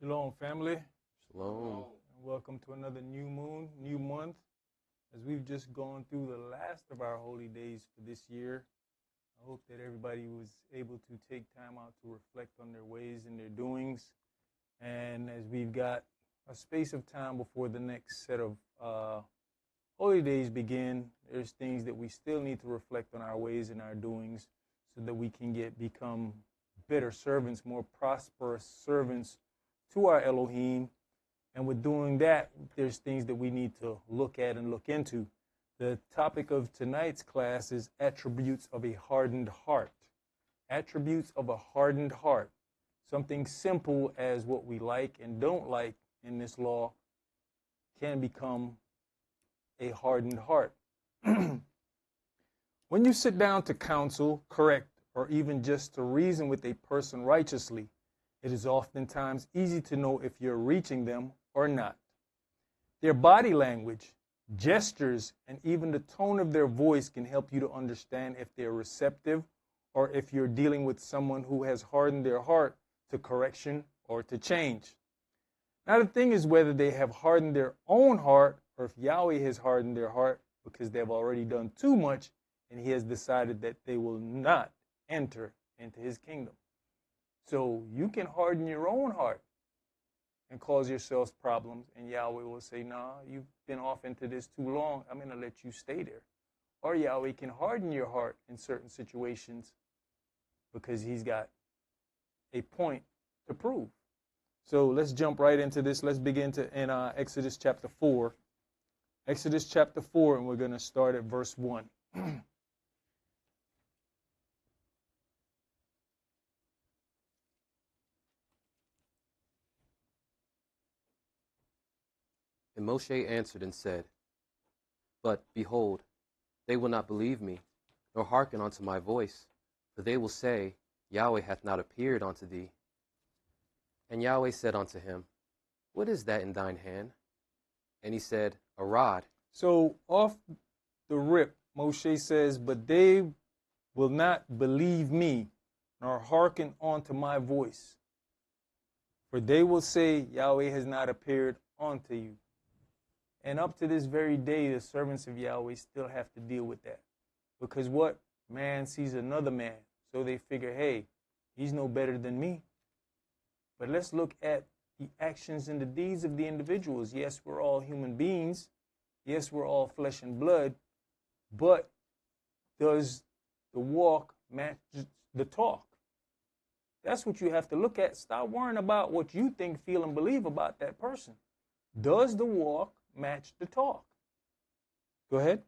Shalom, family. Shalom. And welcome to another new moon, new month. As we've just gone through the last of our holy days for this year, I hope that everybody was able to take time out to reflect on their ways and their doings. And as we've got a space of time before the next set of holy days begin, there's things that we still need to reflect on our ways and our doings so that we can become better servants, more prosperous servants to our Elohim. And with doing that, there's things that we need to look at and look into. The topic of tonight's class is attributes of a hardened heart. Attributes of a hardened heart. Something simple as what we like and don't like in this law can become a hardened heart. When you sit down to counsel, correct, or even just to reason with a person righteously, it is oftentimes easy to know if you're reaching them or not. Their body language, gestures, and even the tone of their voice can help you to understand if they're receptive or if you're dealing with someone who has hardened their heart to correction or to change. Now, the thing is whether they have hardened their own heart or if Yahweh has hardened their heart because they've already done too much and he has decided that they will not enter into his kingdom. So you can harden your own heart and cause yourselves problems, and Yahweh will say, nah, you've been off into this too long. I'm going to let you stay there. Or Yahweh can harden your heart in certain situations because he's got a point to prove. So let's jump right into this. Let's begin in Exodus chapter 4. Exodus chapter 4, and we're going to start at verse 1. And Moshe answered and said, But, behold, they will not believe me, nor hearken unto my voice, for they will say, Yahweh hath not appeared unto thee. And Yahweh said unto him, What is that in thine hand? And he said, A rod. So off the rip, Moshe says, but they will not believe me, nor hearken unto my voice. For they will say, Yahweh has not appeared unto you. And up to this very day, the servants of Yahweh still have to deal with that. Because what? Man sees another man. So they figure, hey, he's no better than me. But let's look at the actions and the deeds of the individuals. Yes, we're all human beings. Yes, we're all flesh and blood. But does the walk match the talk? That's what you have to look at. Stop worrying about what you think, feel, and believe about that person. Does the walk match the talk? Go ahead.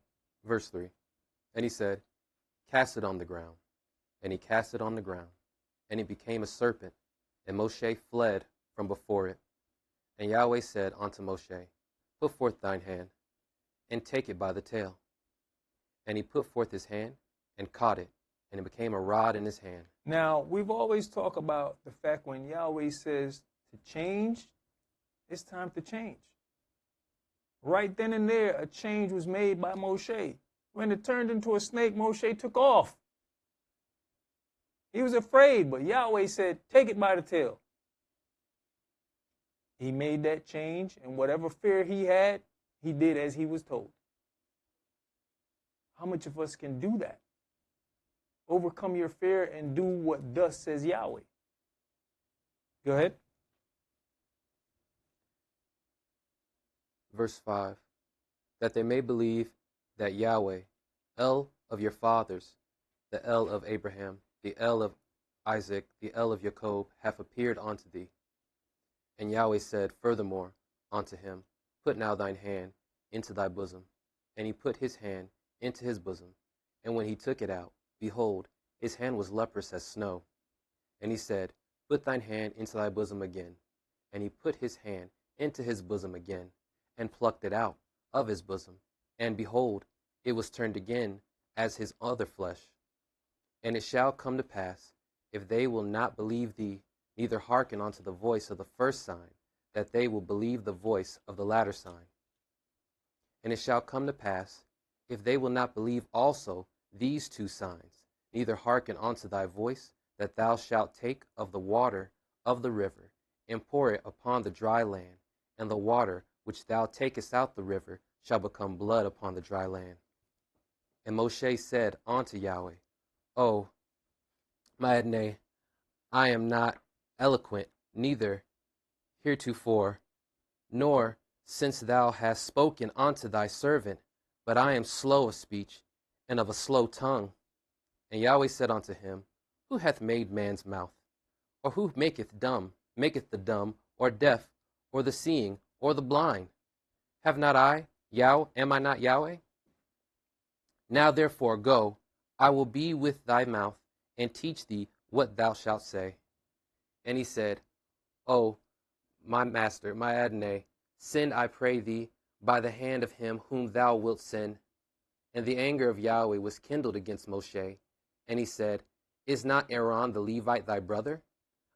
Verse 3. And he said, Cast it on the ground. And he cast it on the ground. And it became a serpent. And Moshe fled from before it. And Yahweh said unto Moshe, Put forth thine hand, and take it by the tail. And he put forth his hand, and caught it, and it became a rod in his hand. Now, we've always talked about the fact when Yahweh says to change, it's time to change. Right then and there, a change was made by Moshe. When it turned into a snake, Moshe took off. He was afraid, but Yahweh said, take it by the tail. He made that change, and whatever fear he had, he did as he was told. How much of us can do that? Overcome your fear and do what thus says Yahweh. Go ahead. Verse 5. That they may believe that Yahweh, El of your fathers, the El of Abraham, the El of Isaac, the El of Jacob, hath appeared unto thee. And Yahweh said furthermore unto him, Put now thine hand into thy bosom. And he put his hand into his bosom. And when he took it out, behold, his hand was leprous as snow. And he said, Put thine hand into thy bosom again. And he put his hand into his bosom again, and plucked it out of his bosom. And behold, it was turned again as his other flesh. And it shall come to pass, if they will not believe thee, neither hearken unto the voice of the first sign, that they will believe the voice of the latter sign. And it shall come to pass, if they will not believe also these two signs, neither hearken unto thy voice, that thou shalt take of the water of the river and pour it upon the dry land, and the water which thou takest out the river shall become blood upon the dry land. And Moshe said unto Yahweh, O my Adonai, I am not eloquent, neither heretofore, nor since thou hast spoken unto thy servant, but I am slow of speech, and of a slow tongue. And Yahweh said unto him, Who hath made man's mouth? Or who maketh the dumb, or deaf, or the seeing, or the blind? Have not I, am I not Yahweh? Now therefore go, I will be with thy mouth, and teach thee what thou shalt say. And he said, O my master, my Adonai, send, I pray thee, by the hand of him whom thou wilt send. And the anger of Yahweh was kindled against Moshe. And he said, Is not Aaron the Levite thy brother?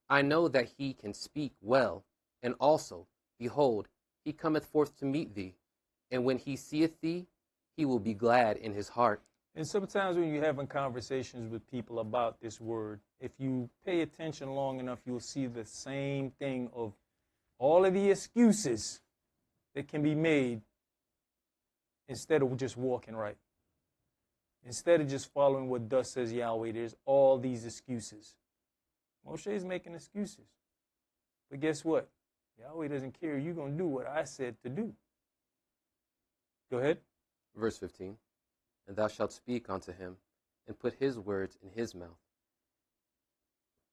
I know that he can speak well, and also, behold, he cometh forth to meet thee. And when he seeth thee, he will be glad in his heart. And sometimes when you're having conversations with people about this word, if you pay attention long enough, you'll see the same thing of all of the excuses that can be made instead of just walking right. Instead of just following what thus says Yahweh, there's all these excuses. Moshe is making excuses. But guess what? Yahweh doesn't care. You're going to do what I said to do. Go ahead. Verse 15. And thou shalt speak unto him, and put his words in his mouth.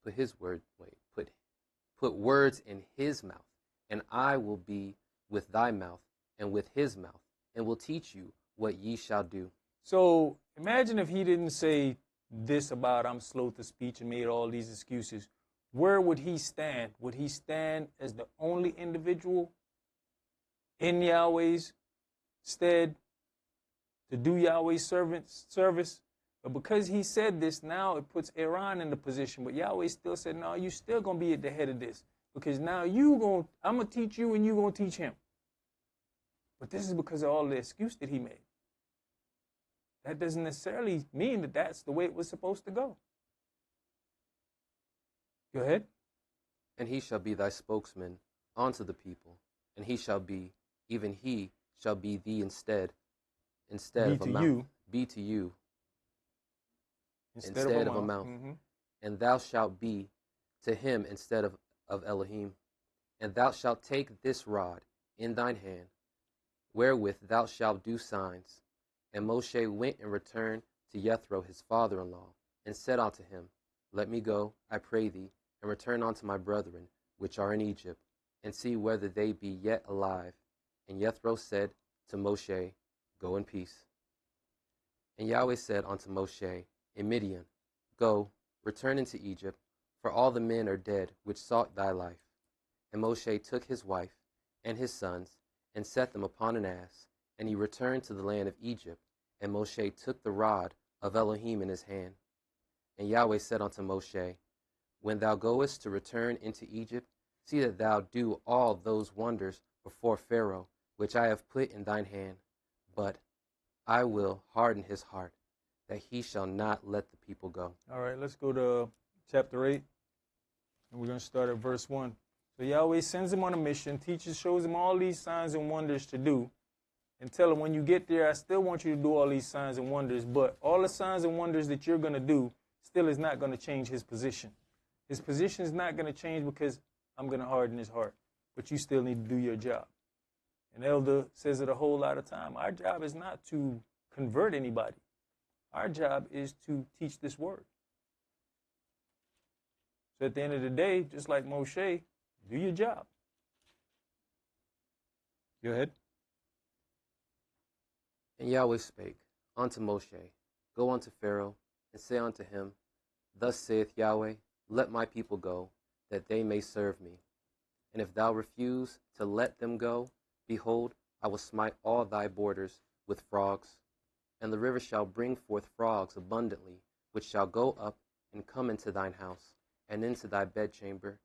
Put words in his mouth, and I will be with thy mouth, and with his mouth, and will teach you what ye shall do. So imagine if he didn't say this about I'm slow to speech and made all these excuses. Where would he stand? Would he stand as the only individual in Yahweh's stead to do Yahweh's service? But because he said this, now it puts Aaron in the position. But Yahweh still said, no, you're still going to be at the head of this. Because now I'm going to teach you and you're going to teach him. But this is because of all the excuse that he made. That doesn't necessarily mean that that's the way it was supposed to go. Go ahead. And he shall be thy spokesman unto the people, and he shall be, even he shall be thee instead of a mouth. Be to you. Instead of a mouth. Mm-hmm. And thou shalt be to him instead of Elohim. And thou shalt take this rod in thine hand, wherewith thou shalt do signs. And Moshe went and returned to Jethro his father-in-law, and said unto him, Let me go, I pray thee, and return unto my brethren, which are in Egypt, and see whether they be yet alive. And Jethro said to Moshe, Go in peace. And Yahweh said unto Moshe in Midian, Go, return into Egypt, for all the men are dead which sought thy life. And Moshe took his wife and his sons, and set them upon an ass, and he returned to the land of Egypt. And Moshe took the rod of Elohim in his hand. And Yahweh said unto Moshe, When thou goest to return into Egypt, see that thou do all those wonders before Pharaoh, which I have put in thine hand. But I will harden his heart, that he shall not let the people go. All right, let's go to chapter 8, and we're going to start at verse 1. So Yahweh sends him on a mission, shows him all these signs and wonders to do, and tell him, when you get there, I still want you to do all these signs and wonders, but all the signs and wonders that you're going to do still is not going to change his position. His position is not going to change because I'm going to harden his heart, but you still need to do your job. And Elder says it a whole lot of time. Our job is not to convert anybody. Our job is to teach this word. So at the end of the day, just like Moshe, do your job. Go ahead. And Yahweh spake unto Moshe, Go unto Pharaoh, and say unto him, Thus saith Yahweh, Let my people go, that they may serve me. And if thou refuse to let them go, behold, I will smite all thy borders with frogs. And the river shall bring forth frogs abundantly, which shall go up and come into thine house, and into thy bedchamber,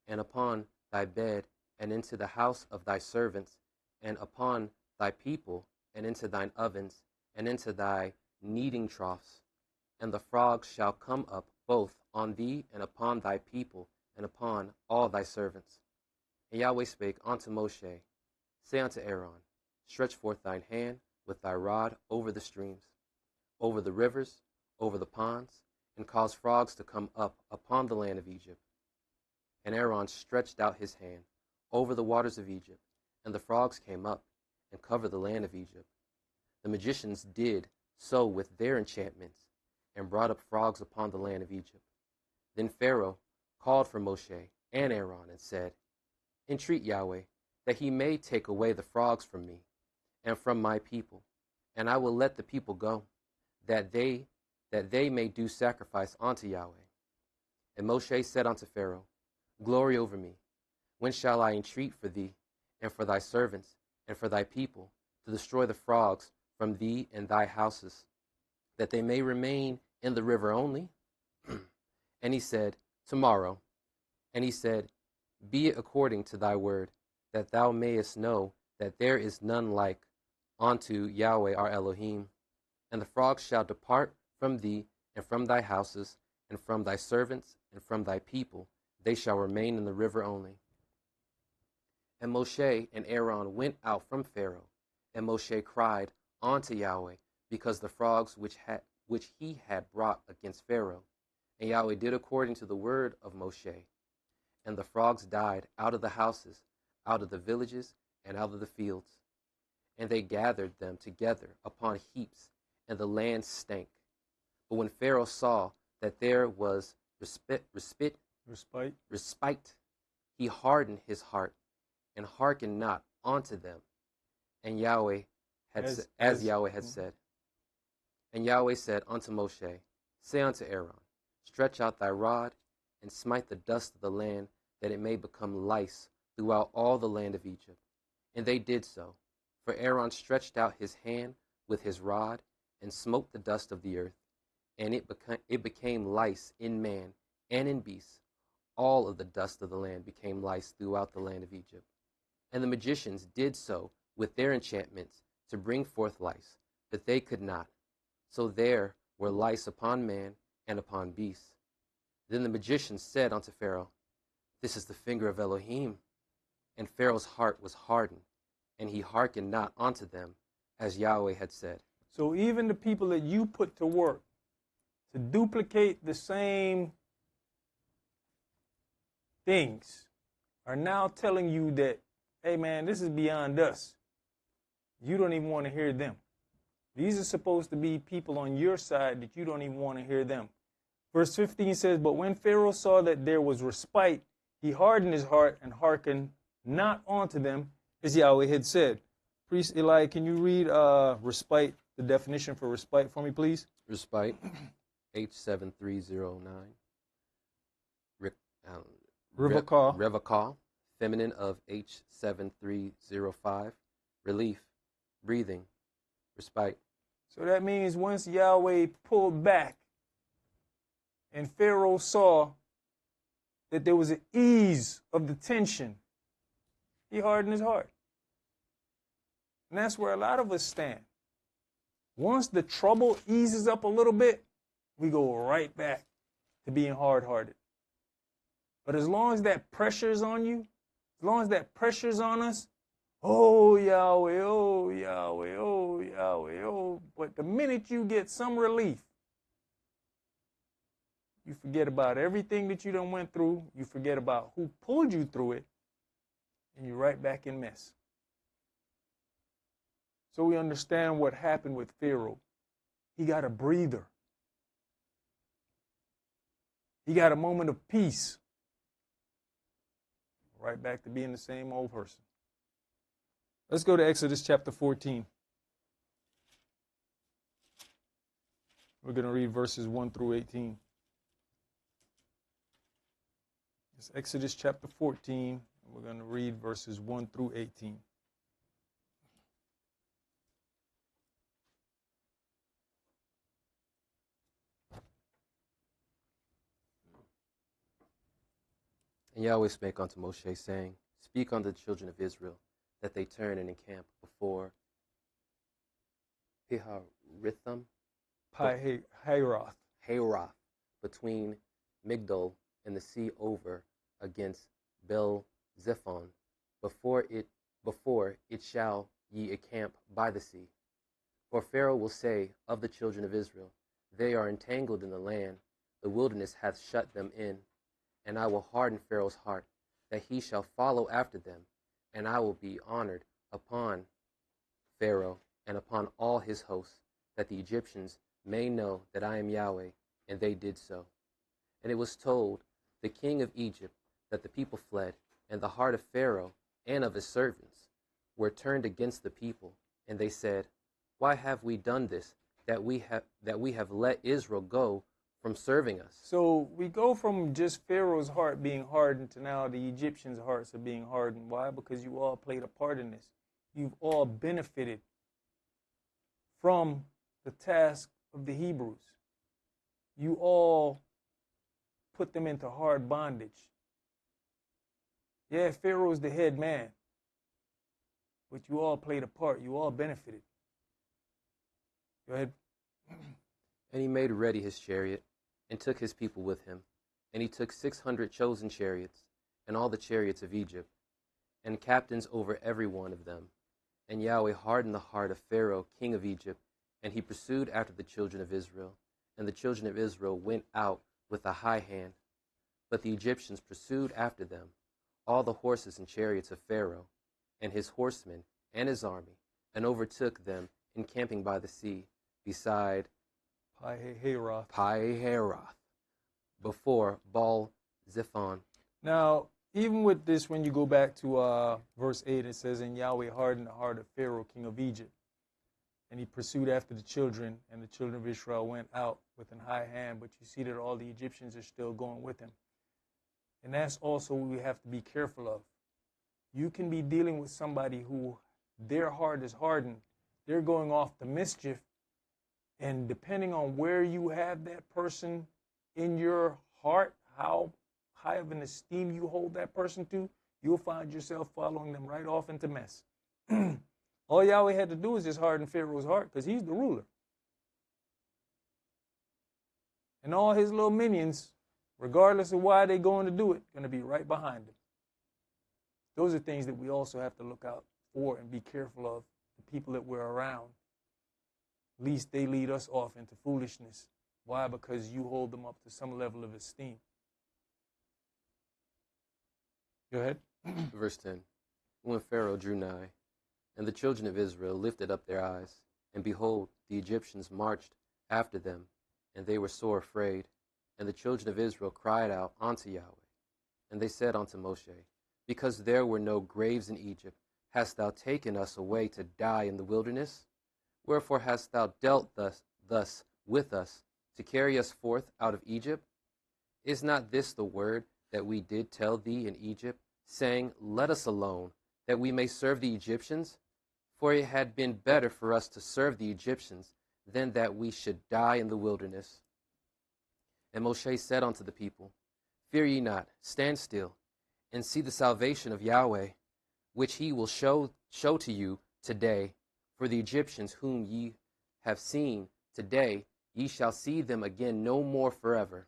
and upon thy bed, and into the house of thy servants, and upon thy people, and into thine ovens, and into thy kneading troughs. And the frogs shall come up both on thee, and upon thy people, and upon all thy servants. And Yahweh spake unto Moshe, say unto Aaron, stretch forth thine hand with thy rod over the streams, over the rivers, over the ponds, and cause frogs to come up upon the land of Egypt. And Aaron stretched out his hand over the waters of Egypt, and the frogs came up and covered the land of Egypt. The magicians did so with their enchantments, and brought up frogs upon the land of Egypt. Then Pharaoh called for Moshe and Aaron and said, entreat Yahweh, that he may take away the frogs from me and from my people, and I will let the people go, that they may do sacrifice unto Yahweh. And Moshe said unto Pharaoh, glory over me. When shall I entreat for thee, and for thy servants, and for thy people, to destroy the frogs from thee and thy houses, that they may remain in the river only? And he said, tomorrow. And he said, be it according to thy word, that thou mayest know that there is none like unto Yahweh our Elohim. And the frogs shall depart from thee, and from thy houses, and from thy servants, and from thy people. They shall remain in the river only. And Moshe and Aaron went out from Pharaoh, and Moshe cried unto Yahweh, because the frogs which he had brought against Pharaoh. And Yahweh did according to the word of Moshe. And the frogs died out of the houses, out of the villages, and out of the fields. And they gathered them together upon heaps, and the land stank. But when Pharaoh saw that there was respite, he hardened his heart, and hearkened not unto them, and Yahweh had as Yahweh had said. And Yahweh said unto Moshe, say unto Aaron, stretch out thy rod, and smite the dust of the land, that it may become lice throughout all the land of Egypt. And they did so. For Aaron stretched out his hand with his rod, and smote the dust of the earth, and it became lice in man and in beast. All of the dust of the land became lice throughout the land of Egypt. And the magicians did so with their enchantments to bring forth lice, but they could not. So there were lice upon man and upon beasts. Then the magicians said unto Pharaoh, this is the finger of Elohim. And Pharaoh's heart was hardened, and he hearkened not unto them, as Yahweh had said. So even the people that you put to work to duplicate the same things are now telling you that, hey man, this is beyond us. You don't even want to hear them. These are supposed to be people on your side that you don't even want to hear them. Verse 15 says, but when Pharaoh saw that there was respite, he hardened his heart and hearkened not unto them, as Yahweh had said. Priest Eli, can you read respite, the definition for respite for me, please? Respite, H7309. Revakah, feminine of H7305. Relief, breathing, respite. So that means once Yahweh pulled back and Pharaoh saw that there was an ease of the tension, he hardened his heart. And that's where a lot of us stand. Once the trouble eases up a little bit, we go right back to being hard-hearted. But as long as that pressure is on you, as long as that pressure is on us, oh Yahweh, oh Yahweh, oh Yahweh, oh. But the minute you get some relief, you forget about everything that you done went through, you forget about who pulled you through it, and you're right back in mess. So we understand what happened with Pharaoh. He got a breather. He got a moment of peace. Right back to being the same old person. Let's go to Exodus chapter 14. We're going to read verses 1 through 18. It's Exodus chapter 14, and we're going to read verses 1 through 18. And Yahweh spake unto Moshe, saying, speak unto the children of Israel, that they turn and encamp before Piharithim, Hayroth, between Migdol and the sea over against Bel Zephon, before it shall ye encamp by the sea. For Pharaoh will say of the children of Israel, they are entangled in the land, the wilderness hath shut them in. And I will harden Pharaoh's heart, that he shall follow after them, and I will be honored upon Pharaoh and upon all his hosts, that the Egyptians may know that I am Yahweh. And they did so. And it was told the king of Egypt that the people fled, and the heart of Pharaoh and of his servants were turned against the people. And they said, why have we done this, that we have let Israel go from serving us? So we go from just Pharaoh's heart being hardened to now the Egyptians' hearts are being hardened. Why? Because you all played a part in this. You've all benefited from the task of the Hebrews. You all put them into hard bondage. Yeah, Pharaoh's the head man, but you all played a part. You all benefited. Go ahead. And he made ready his chariot, and took his people with him. And he took 600 chosen chariots, and all the chariots of Egypt, and captains over every one of them. And Yahweh hardened the heart of Pharaoh, king of Egypt, and he pursued after the children of Israel. And the children of Israel went out with a high hand. But the Egyptians pursued after them, all the horses and chariots of Pharaoh, and his horsemen, and his army, and overtook them encamping by the sea, beside Pi-hahiroth, before Baal-zephon. Now, even with this, when you go back to verse 8, it says, and Yahweh hardened the heart of Pharaoh, king of Egypt, and he pursued after the children, and the children of Israel went out with an high hand. But you see that all the Egyptians are still going with him. And that's also what we have to be careful of. You can be dealing with somebody who their heart is hardened. They're going off to mischief. And depending on where you have that person in your heart, how high of an esteem you hold that person to, you'll find yourself following them right off into mess. All Yahweh had to do is just harden Pharaoh's heart, because he's the ruler. And all his little minions, regardless of why they're going to do it, going to be right behind him. Those are things that we also have to look out for and be careful of, the people that we're around. Least they lead us off into foolishness. Why? Because you hold them up to some level of esteem. Go ahead. Verse 10. When Pharaoh drew nigh, and the children of Israel lifted up their eyes, and behold, the Egyptians marched after them, and they were sore afraid. And the children of Israel cried out unto Yahweh. And they said unto Moshe, because there were no graves in Egypt, hast thou taken us away to die in the wilderness? Wherefore hast thou dealt thus with us, to carry us forth out of Egypt? Is not this the word that we did tell thee in Egypt, saying, let us alone, that we may serve the Egyptians? For it had been better for us to serve the Egyptians, than that we should die in the wilderness. And Moshe said unto the people, fear ye not, stand still, and see the salvation of Yahweh, which he will show to you today. For the Egyptians whom ye have seen today, ye shall see them again no more forever.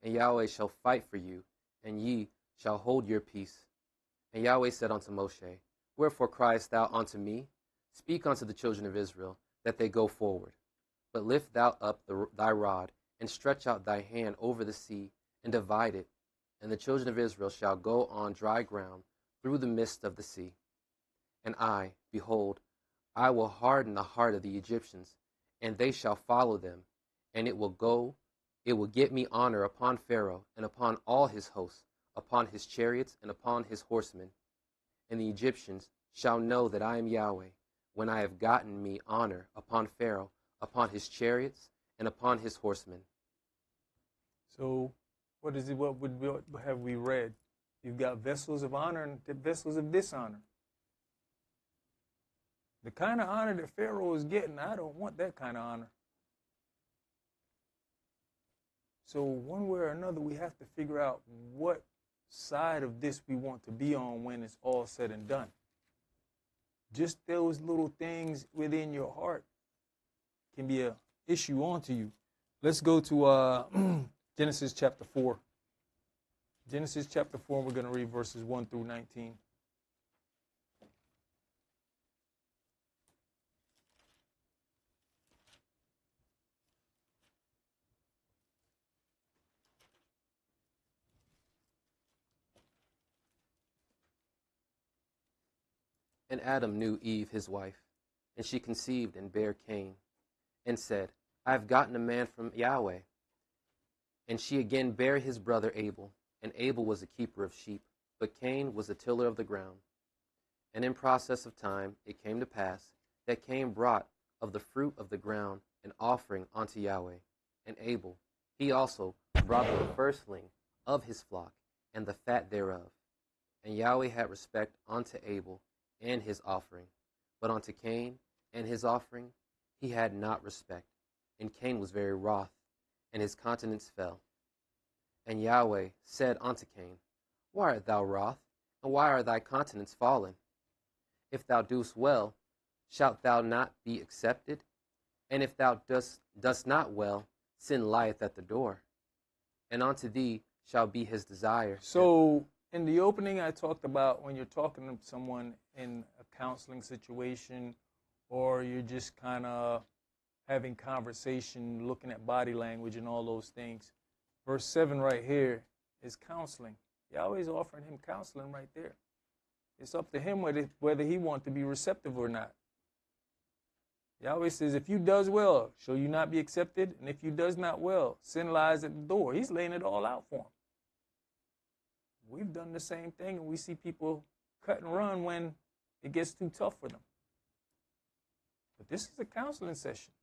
And Yahweh shall fight for you, and ye shall hold your peace. And Yahweh said unto Moshe, wherefore criest thou unto me? Speak unto the children of Israel, that they go forward. But lift thou up thy rod, and stretch out thy hand over the sea, and divide it. And the children of Israel shall go on dry ground through the midst of the sea. And I, behold, I will harden the heart of the Egyptians, and they shall follow them. And it will get me honor upon Pharaoh, and upon all his hosts, upon his chariots, and upon his horsemen. And the Egyptians shall know that I am Yahweh, when I have gotten me honor upon Pharaoh, upon his chariots, and upon his horsemen. So, what have we read? You've got vessels of honor and vessels of dishonor. The kind of honor that Pharaoh is getting, I don't want that kind of honor. So one way or another, we have to figure out what side of this we want to be on when it's all said and done. Just those little things within your heart can be an issue onto you. Let's go to Genesis chapter 4. Genesis chapter 4, we're going to read verses 1 through 19. And Adam knew Eve his wife, and she conceived and bare Cain, and said, I have gotten a man from Yahweh. And she again bare his brother Abel, and Abel was a keeper of sheep, but Cain was a tiller of the ground. And in process of time it came to pass that Cain brought of the fruit of the ground an offering unto Yahweh, and Abel, he also, brought the firstling of his flock, and the fat thereof. And Yahweh had respect unto Abel and his offering, but unto Cain and his offering he had not respect. And Cain was very wroth, and his countenance fell. And Yahweh said unto Cain, Why art thou wroth, and why are thy countenance fallen? If thou doest well, shalt thou not be accepted? And if thou dost not well, sin lieth at the door, and unto thee shall be his desire. So in the opening, I talked about when you're talking to someone in a counseling situation, or you're just kind of having conversation, looking at body language and all those things. Verse 7 right here is counseling. Yahweh's offering him counseling right there. It's up to him whether he wants to be receptive or not. Yahweh says, if you does well, shall you not be accepted? And if you does not well, sin lies at the door. He's laying it all out for him. We've done the same thing, and we see people cut and run when it gets too tough for them. But this is a counseling session.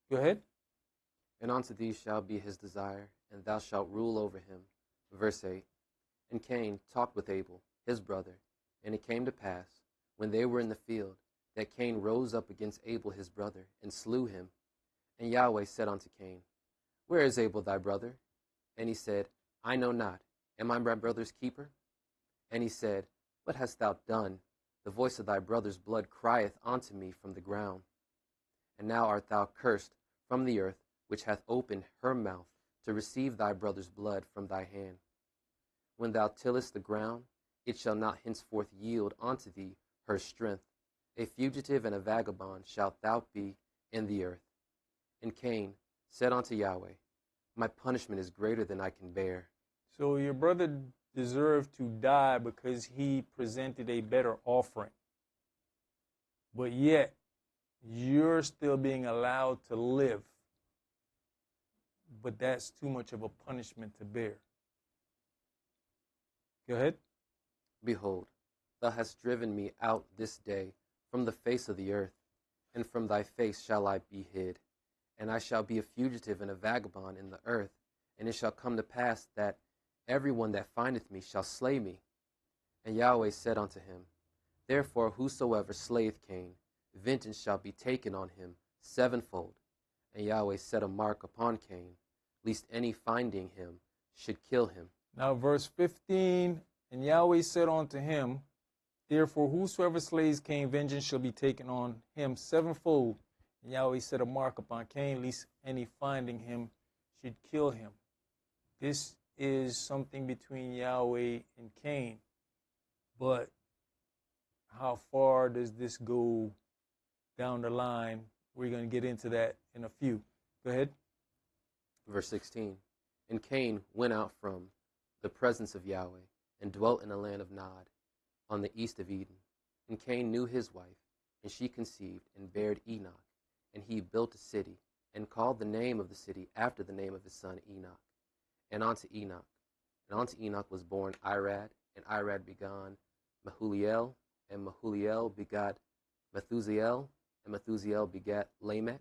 Go ahead. And unto thee shall be his desire, and thou shalt rule over him. Verse 8. And Cain talked with Abel, his brother. And it came to pass, when they were in the field, that Cain rose up against Abel his brother, and slew him. And Yahweh said unto Cain, Where is Abel thy brother? And he said, I know not. Am I my brother's keeper? And he said, What hast thou done? The voice of thy brother's blood crieth unto me from the ground. And now art thou cursed from the earth, which hath opened her mouth to receive thy brother's blood from thy hand. When thou tillest the ground, it shall not henceforth yield unto thee her strength. A fugitive and a vagabond shalt thou be in the earth. And Cain said unto Yahweh, My punishment is greater than I can bear. So your brother deserved to die because he presented a better offering. But yet, you're still being allowed to live. But that's too much of a punishment to bear. Go ahead. Behold, thou hast driven me out this day from the face of the earth, and from thy face shall I be hid. And I shall be a fugitive and a vagabond in the earth, and it shall come to pass that every one that findeth me shall slay me. And Yahweh said unto him, Therefore whosoever slayeth Cain, vengeance shall be taken on him sevenfold. And Yahweh set a mark upon Cain, lest any finding him should kill him. Now verse 15, and Yahweh said unto him, Therefore whosoever slays Cain, vengeance shall be taken on him sevenfold. And Yahweh set a mark upon Cain, lest any finding him should kill him. This is something between Yahweh and Cain. But how far does this go down the line? We're going to get into that in a few. Go ahead. Verse 16. And Cain went out from the presence of Yahweh, and dwelt in the land of Nod, on the east of Eden. And Cain knew his wife, and she conceived, and bare Enoch. And he built a city, and called the name of the city after the name of his son Enoch. And unto Enoch was born Irad, and Irad begot Mehuliel, and Mehuliel begot Methusael, and Methusael begat Lamech.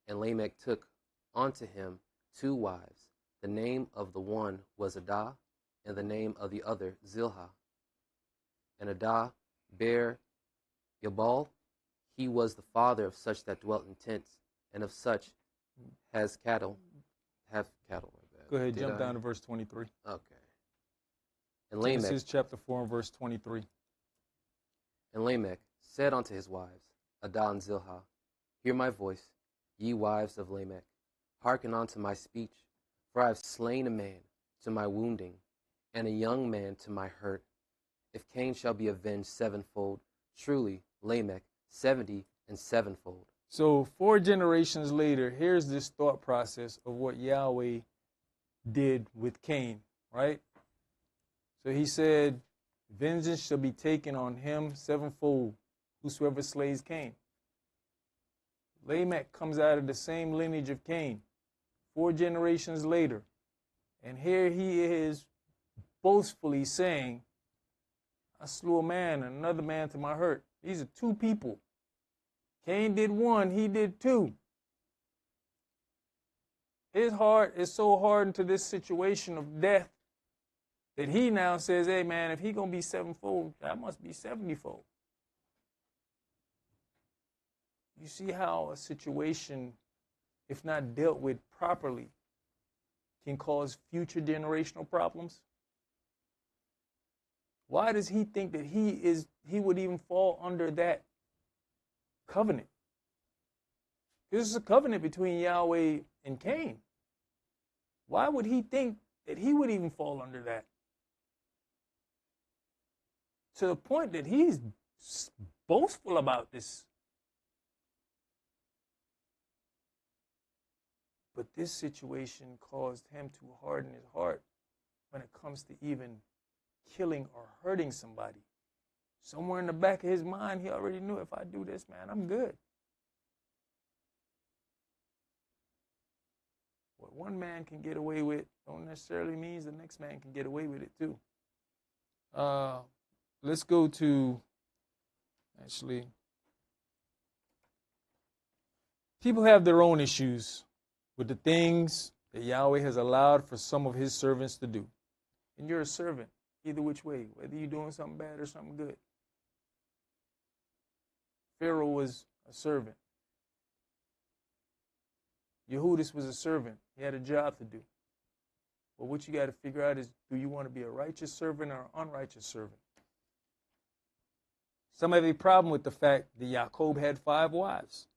And Lamech took unto him 2 wives. The name of the one was Adah, and the name of the other Zilhah. And Adah bare Yabal. He was the father of such that dwelt in tents, and of such have cattle. Go ahead, jump down to verse 23. Okay. And Lamech, Genesis chapter 4 and verse 23. And Lamech said unto his wives, Adah and Zilhah, Hear my voice, ye wives of Lamech. Hearken unto my speech, for I have slain a man to my wounding, and a young man to my hurt. If Cain shall be avenged sevenfold, truly Lamech 70 and sevenfold. So 4 generations later, here's this thought process of what Yahweh did with Cain, right? So he said, vengeance shall be taken on him sevenfold, whosoever slays Cain. Lamech comes out of the same lineage of Cain, 4 generations later. And here he is boastfully saying, I slew a man and another man to my hurt. These are 2 people. Cain did 1, he did 2. His heart is so hardened to this situation of death that he now says, hey man, if he going to be 7-fold, that must be 70-fold. You see how a situation, if not dealt with properly, can cause future generational problems? Why does he think that he would even fall under that covenant? This is a covenant between Yahweh and Cain. Why would he think that he would even fall under that? To the point that he's boastful about this. But this situation caused him to harden his heart when it comes to even killing or hurting somebody. Somewhere in the back of his mind, he already knew, if I do this, man, I'm good. What one man can get away with don't necessarily mean the next man can get away with it too. Let's go to, actually, people have their own issues with the things that Yahweh has allowed for some of his servants to do. And you're a servant, either which way, whether you're doing something bad or something good. Pharaoh was a servant. Yehudis was a servant. He had a job to do. But what you got to figure out is, do you want to be a righteous servant or an unrighteous servant? Some have a problem with the fact that Jacob had 5 wives.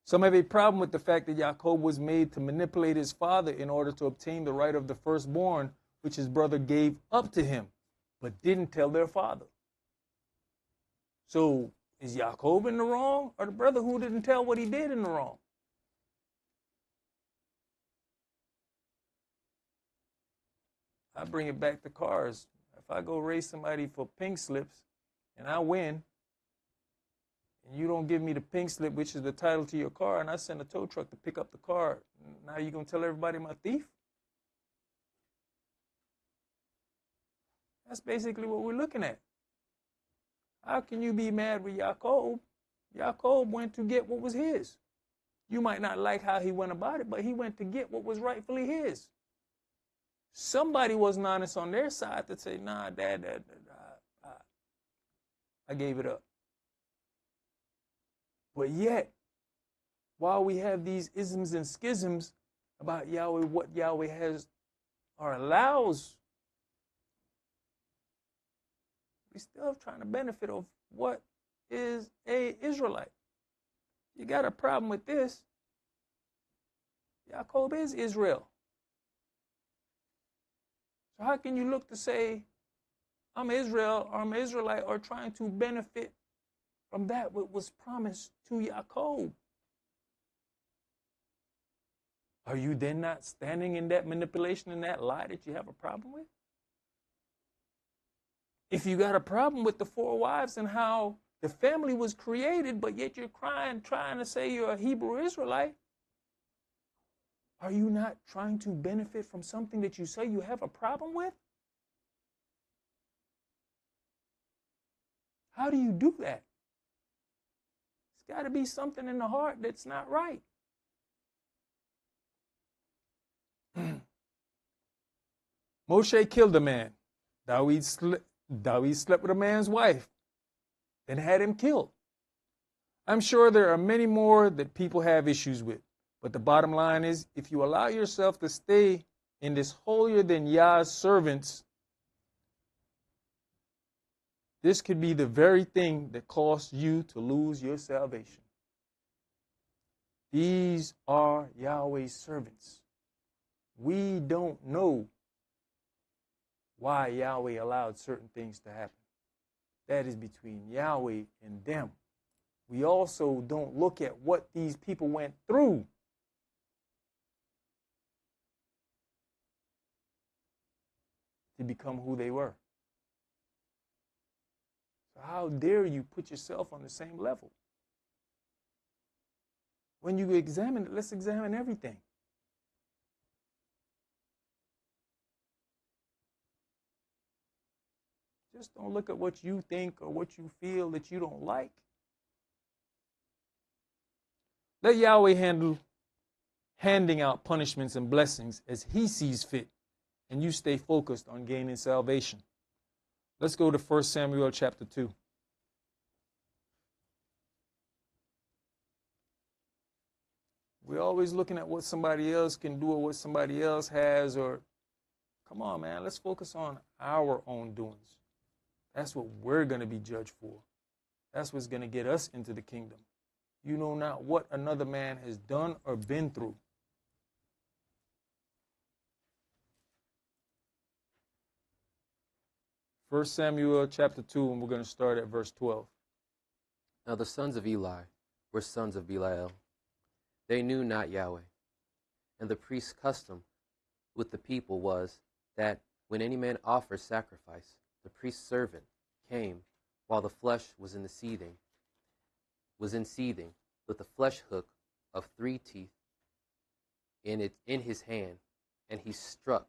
Some have a problem with the fact that Jacob was made to manipulate his father in order to obtain the right of the firstborn, which his brother gave up to him, but didn't tell their father. So is Jacob in the wrong, or the brother who didn't tell what he did in the wrong? I bring it back to cars. If I go race somebody for pink slips and I win, and you don't give me the pink slip, which is the title to your car, and I send a tow truck to pick up the car, now you're going to tell everybody I'm a thief? That's basically what we're looking at. How can you be mad with Jacob? Jacob went to get what was his. You might not like how he went about it, but he went to get what was rightfully his. Somebody wasn't honest on their side to say, nah, Dad, I gave it up. But yet, while we have these isms and schisms about Yahweh, what Yahweh has or allows, we still trying to benefit of what is a Israelite. You got a problem with this? Jacob is Israel. So how can you look to say, I'm Israel or I'm an Israelite, or trying to benefit from that what was promised to Jacob? Are you then not standing in that manipulation and that lie that you have a problem with? If you got a problem with the 4 wives and how the family was created, but yet you're trying to say you're a Hebrew Israelite, are you not trying to benefit from something that you say you have a problem with? How do you do that? It's got to be something in the heart that's not right. Moshe killed a man. Dawid slept with a man's wife and had him killed. I'm sure there are many more that people have issues with. But the bottom line is, if you allow yourself to stay in this holier than Yah's servants, this could be the very thing that caused you to lose your salvation. These are Yahweh's servants. We don't know why Yahweh allowed certain things to happen. That is between Yahweh and them. We also don't look at what these people went through to become who they were. How dare you put yourself on the same level? When you examine it, let's examine everything. Just don't look at what you think or what you feel that you don't like. Let Yahweh handing out punishments and blessings as he sees fit, and you stay focused on gaining salvation. Let's go to 1 Samuel chapter 2. We're always looking at what somebody else can do or what somebody else has, or come on, man, let's focus on our own doings. That's what we're going to be judged for. That's what's going to get us into the kingdom. You know not what another man has done or been through. First Samuel chapter 2, and we're going to start at verse 12. Now the sons of Eli were sons of Belial. They knew not Yahweh. And the priest's custom with the people was that when any man offered sacrifice, the priest's servant came while the flesh was in seething, with the flesh hook of 3 teeth in his hand, and he struck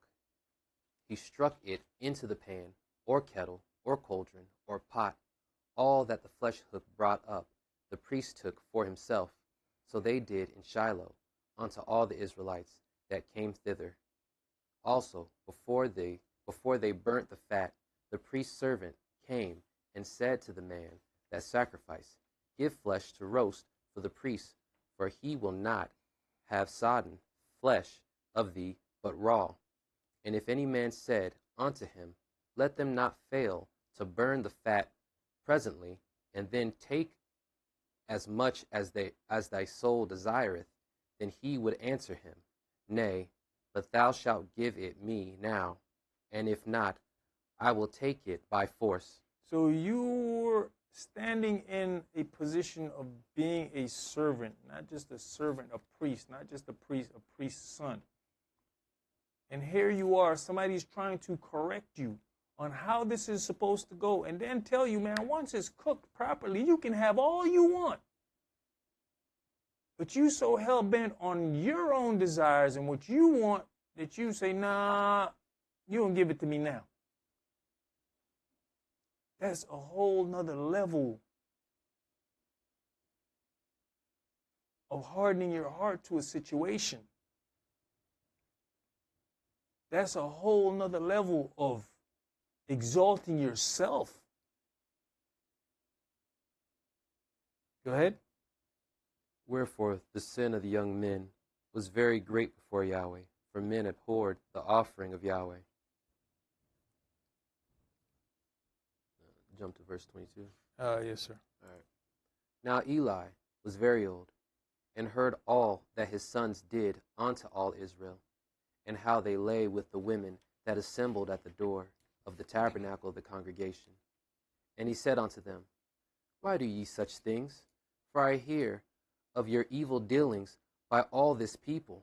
it into the pan, or kettle, or cauldron, or pot. All that the flesh hook brought up, the priest took for himself. So they did in Shiloh unto all the Israelites that came thither. Also, before they burnt the fat, the priest's servant came and said to the man that sacrificed, Give flesh to roast for the priest, for he will not have sodden flesh of thee, but raw. And if any man said unto him, Let them not fail to burn the fat presently, and then take as much as thy soul desireth, then he would answer him, Nay, but thou shalt give it me now, and if not, I will take it by force. So you're standing in a position of being a servant, not just a servant, a priest, not just a priest's son. And here you are, somebody's trying to correct you on how this is supposed to go, and then tell you, man, once it's cooked properly, you can have all you want. But you so hell-bent on your own desires and what you want that you say, nah, you don't give it to me now. That's a whole nother level of hardening your heart to a situation. That's a whole nother level of exalting yourself. Go ahead. Wherefore the sin of the young men was very great before Yahweh, for men abhorred the offering of Yahweh. Jump to verse 22. Yes, sir. All right. Now Eli was very old, and heard all that his sons did unto all Israel, and how they lay with the women that assembled at the door of the tabernacle of the congregation. And he said unto them, Why do ye such things? For I hear of your evil dealings by all this people.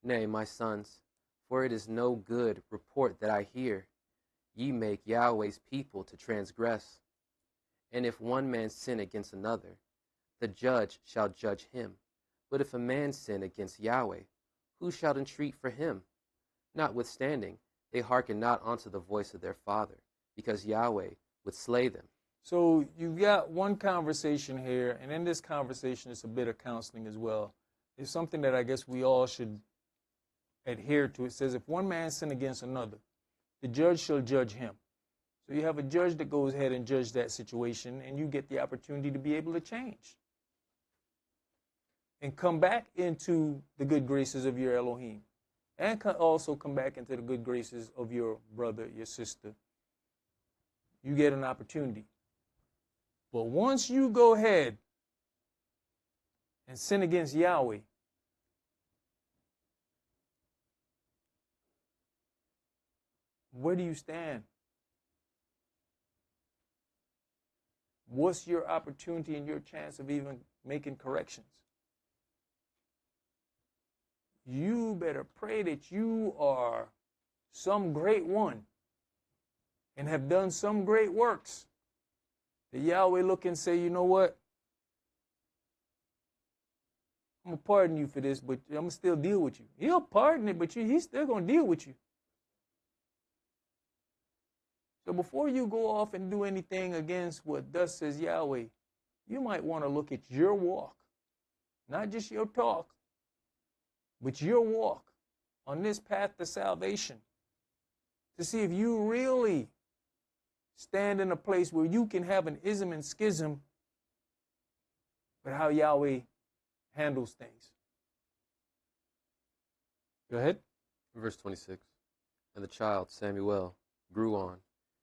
Nay, my sons, for it is no good report that I hear. Ye make Yahweh's people to transgress. And if one man sin against another, the judge shall judge him. But if a man sin against Yahweh, who shall entreat for him? Notwithstanding, they hearken not unto the voice of their father, because Yahweh would slay them. So you've got one conversation here, and in this conversation, it's a bit of counseling as well. It's something that I guess we all should adhere to. It says, if one man sin against another, the judge shall judge him. So you have a judge that goes ahead and judge that situation, and you get the opportunity to be able to change and come back into the good graces of your Elohim, and also come back into the good graces of your brother, your sister. You get an opportunity. But once you go ahead and sin against Yahweh, where do you stand? What's your opportunity and your chance of even making corrections? You better pray that you are some great one and have done some great works, Did Yahweh look and say, you know what? I'm going to pardon you for this, but I'm going to still deal with you. He'll pardon it, but he's still going to deal with you. So before you go off and do anything against what thus says Yahweh, you might want to look at your walk, not just your talk, but your walk on this path to salvation, to see if you really stand in a place where you can have an ism and schism, but how Yahweh handles things. Go ahead. Verse 26. And the child Samuel grew on,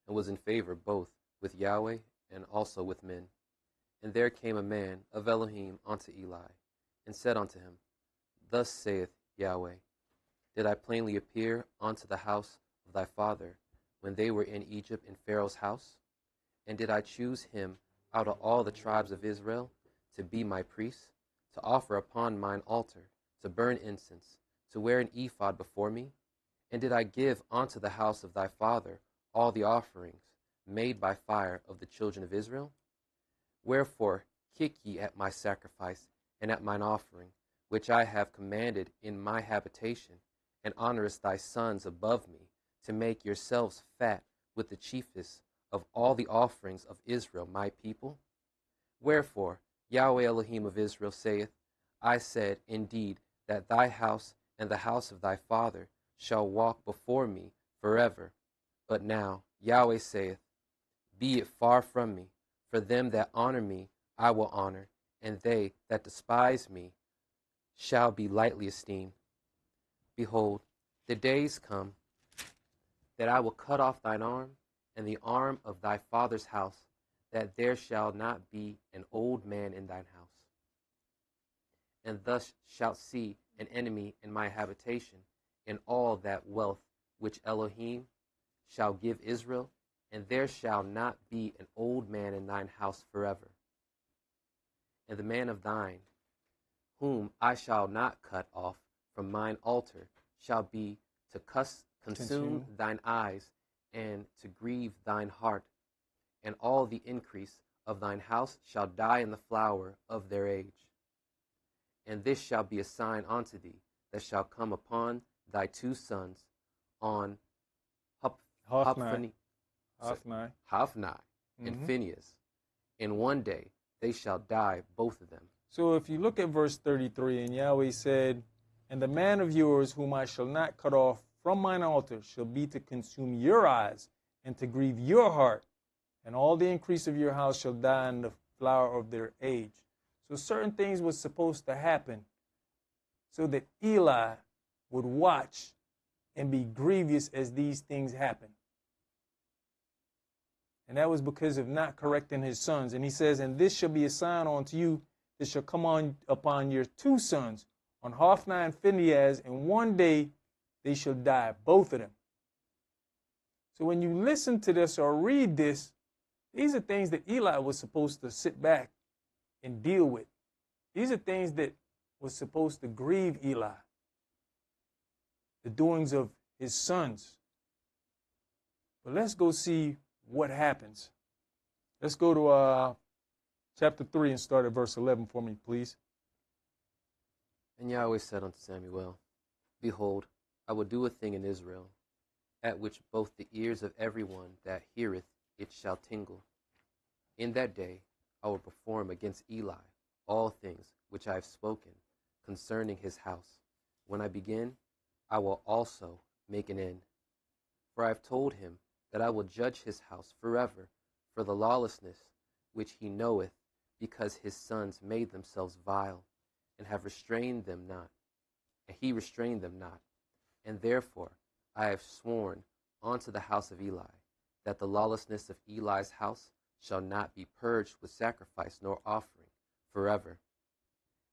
and was in favor both with Yahweh and also with men. And there came a man of Elohim unto Eli, and said unto him, Thus saith Yahweh, Did I plainly appear unto the house of thy father when they were in Egypt in Pharaoh's house? And did I choose him out of all the tribes of Israel to be my priest, to offer upon mine altar, to burn incense, to wear an ephod before me? And did I give unto the house of thy father all the offerings made by fire of the children of Israel? Wherefore kick ye at my sacrifice and at mine offering, which I have commanded in my habitation, and honorest thy sons above me, to make yourselves fat with the chiefest of all the offerings of Israel my people? Wherefore Yahweh Elohim of Israel saith, I said indeed that thy house and the house of thy father shall walk before me forever. But now Yahweh saith, Be it far from me, for them that honor me I will honor, and they that despise me shall be lightly esteemed. Behold, the days come that I will cut off thine arm and the arm of thy father's house, that there shall not be an old man in thine house. And thus shalt see an enemy in my habitation, in all that wealth which Elohim shall give Israel, and there shall not be an old man in thine house forever. And the man of thine, whom I shall not cut off from mine altar, shall be to consume thine eyes, and to grieve thine heart, and all the increase of thine house shall die in the flower of their age. And this shall be a sign unto thee that shall come upon thy two sons on Hophni and Phinehas. In one day they shall die, both of them. So if you look at verse 33, and Yahweh said, And the man of yours whom I shall not cut off from mine altar shall be to consume your eyes and to grieve your heart, and all the increase of your house shall die in the flower of their age. So certain things were supposed to happen so that Eli would watch and be grievous as these things happen. And that was because of not correcting his sons. And he says, And this shall be a sign unto you that shall come on upon your two sons, on Hophni and Phinehas, and one day they shall die, both of them. So when you listen to this or read this, these are things that Eli was supposed to sit back and deal with. These are things that was supposed to grieve Eli, the doings of his sons. But let's go see what happens. Let's go to chapter 3 and start at verse 11 for me, please. And Yahweh said unto Samuel, Behold, I will do a thing in Israel, at which both the ears of every one that heareth it shall tingle. In that day I will perform against Eli all things which I have spoken concerning his house. When I begin, I will also make an end. For I have told him that I will judge his house forever for the lawlessness which he knoweth, because his sons made themselves vile, and have restrained them not, and he restrained them not. And therefore I have sworn unto the house of Eli, that the lawlessness of Eli's house shall not be purged with sacrifice nor offering forever.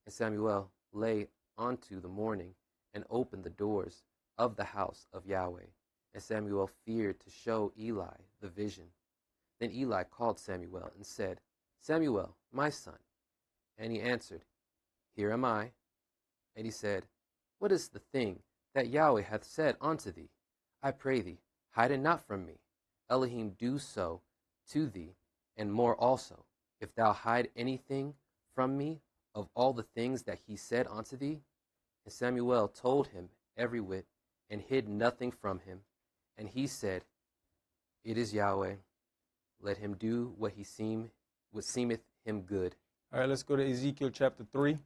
And Samuel lay unto the morning, and opened the doors of the house of Yahweh. And Samuel feared to show Eli the vision. Then Eli called Samuel and said, Samuel, my son. And he answered, Here am I. And he said, What is the thing that Yahweh hath said unto thee? I pray thee, hide it not from me. Elohim do so to thee, And more also, if thou hide anything from me of all the things that he said unto thee. And Samuel told him every whit, and hid nothing from him. And he said, It is Yahweh. Let him do what seemeth him good. All right, let's go to Ezekiel chapter 3.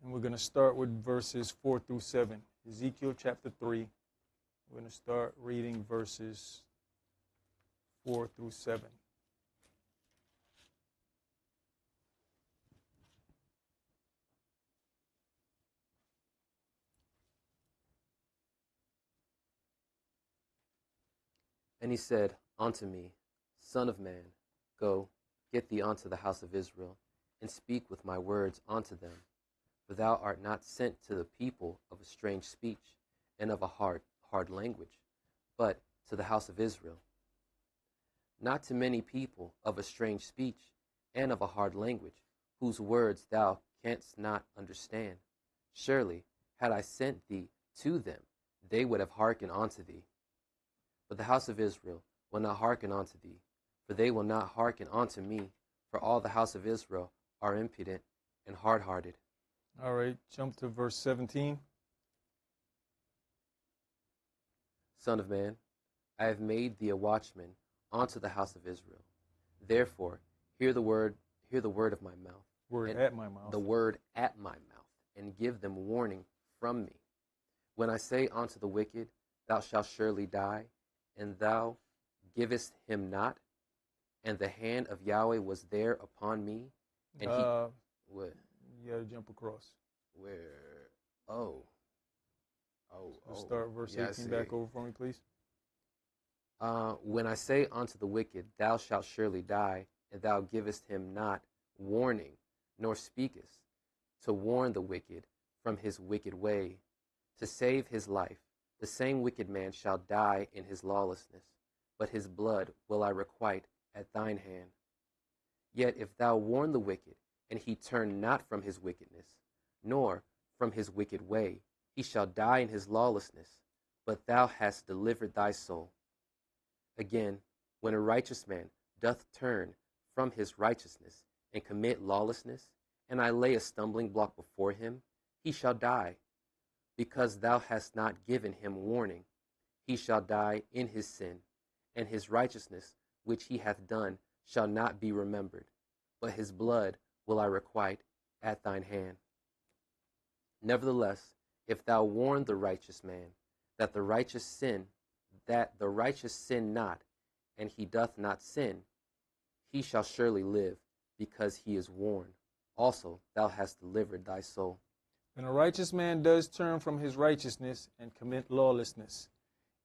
And we're going to start with verses 4 through 7. Ezekiel chapter 3. We're going to start reading verses 4 through 7. And he said unto me, Son of man, go, get thee unto the house of Israel, and speak with my words unto them. For thou art not sent to the people of a strange speech, and of a hard language, but to the house of Israel. Not to many people of a strange speech, and of a hard language, whose words thou canst not understand. Surely, had I sent thee to them, they would have hearkened unto thee. But the house of Israel will not hearken unto thee, for they will not hearken unto me, for all the house of Israel are impudent and hard-hearted. All right, jump to verse 17. Son of man, I have made thee a watchman unto the house of Israel. Therefore, hear the word of my mouth. Word at my mouth. The word at my mouth, and give them warning from me. When I say unto the wicked, Thou shalt surely die, and thou givest him not, and the hand of Yahweh was there upon me, and he what? You gotta jump across. Where? Start verse 18 back over for me, please. When I say unto the wicked, Thou shalt surely die, and thou givest him not warning, nor speakest to warn the wicked from his wicked way, to save his life, the same wicked man shall die in his lawlessness, but his blood will I requite at thine hand. Yet if thou warn the wicked, and he turn not from his wickedness, nor from his wicked way, he shall die in his lawlessness, but thou hast delivered thy soul. Again, when a righteous man doth turn from his righteousness, and commit lawlessness, and I lay a stumbling block before him, he shall die. Because thou hast not given him warning, he shall die in his sin, and his righteousness which he hath done shall not be remembered, but his blood will I requite at thine hand. Nevertheless, if thou warn the righteous man that the righteous sin not, and he doth not sin, he shall surely live, because he is warned. Also thou hast delivered thy soul. When a righteous man does turn from his righteousness and commit lawlessness.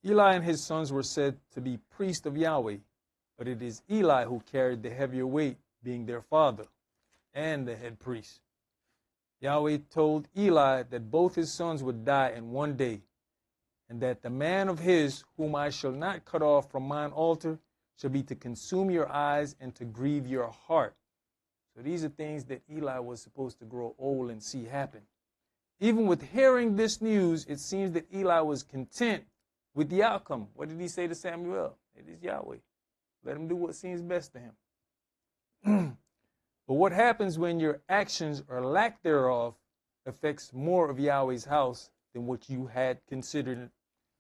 Eli and his sons were said to be priests of Yahweh, but it is Eli who carried the heavier weight, being their father and the head priest. Yahweh told Eli that both his sons would die in one day, and that the man of his, whom I shall not cut off from mine altar, shall be to consume your eyes and to grieve your heart. So these are things that Eli was supposed to grow old and see happen. Even with hearing this news, it seems that Eli was content with the outcome. What did he say to Samuel? It is Yahweh. Let him do what seems best to him. But what happens when your actions or lack thereof affects more of Yahweh's house than what you had considered?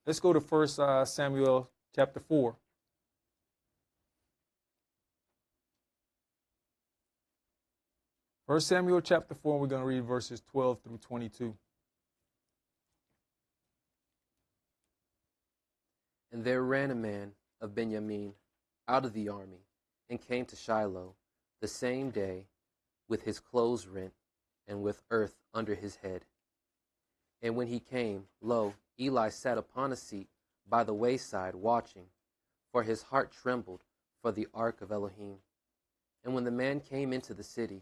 Let's go to 1 Samuel chapter 4. 1 Samuel chapter 4, we're going to read verses 12 through 22. And there ran a man of Benjamin out of the army, and came to Shiloh the same day, with his clothes rent, and with earth under his head. And when he came, lo, Eli sat upon a seat by the wayside watching, for his heart trembled for the ark of Elohim. And when the man came into the city,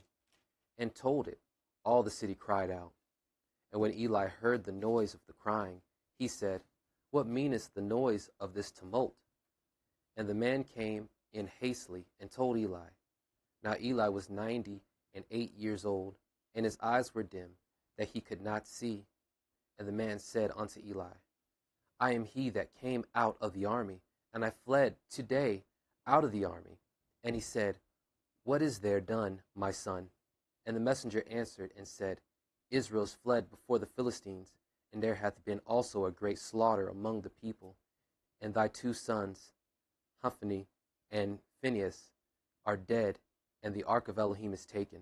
and told it, all the city cried out. And when Eli heard the noise of the crying, he said, What meaneth the noise of this tumult? And the man came in hastily and told Eli. Now Eli was 98 years old, and his eyes were dim, that he could not see. And the man said unto Eli, I am he that came out of the army, and I fled today out of the army. And he said, What is there done, my son? And the messenger answered and said, Israel is fled before the Philistines, and there hath been also a great slaughter among the people. And thy 2 sons, Hophni and Phinehas, are dead, and the ark of Elohim is taken.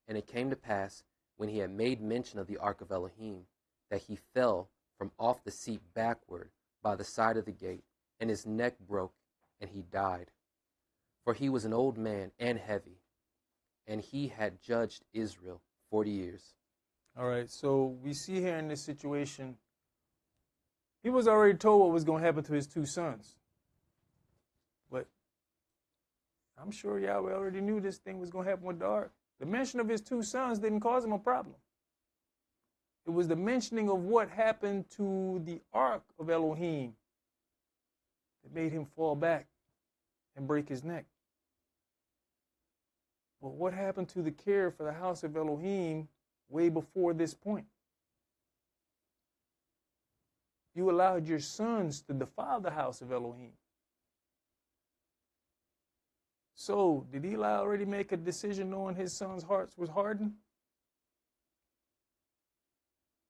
And it came to pass, when he had made mention of the ark of Elohim, that he fell from off the seat backward by the side of the gate, and his neck broke, and he died. For he was an old man and heavy, and he had judged Israel 40 years. All right, so we see here in this situation, he was already told what was going to happen to his 2 sons. But I'm sure Yahweh already knew this thing was going to happen with the ark. The mention of his 2 sons didn't cause him a problem. It was the mentioning of what happened to the ark of Elohim that made him fall back and break his neck. But what happened to the care for the house of Elohim way before this point? You allowed your sons to defile the house of Elohim. So, did Eli already make a decision knowing his sons' hearts was hardened?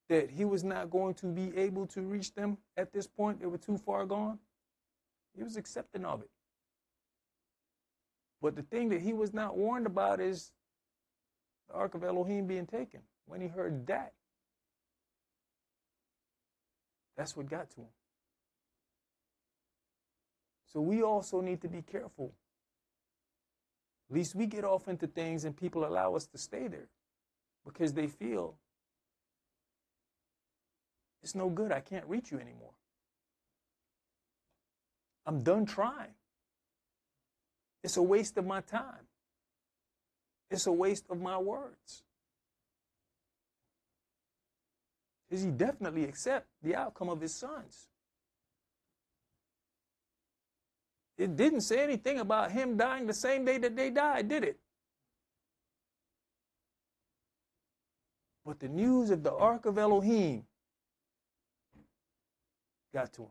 That he was not going to be able to reach them at this point? They were too far gone? He was accepting of it. But the thing that he was not warned about is the ark of Elohim being taken. When he heard that, that's what got to him. So we also need to be careful. At least we get off into things and people allow us to stay there because they feel it's no good. I can't reach you anymore. I'm done trying. It's a waste of my time. It's a waste of my words. Because he definitely accept the outcome of his sons. It didn't say anything about him dying the same day that they died, did it? But the news of the ark of Elohim got to him.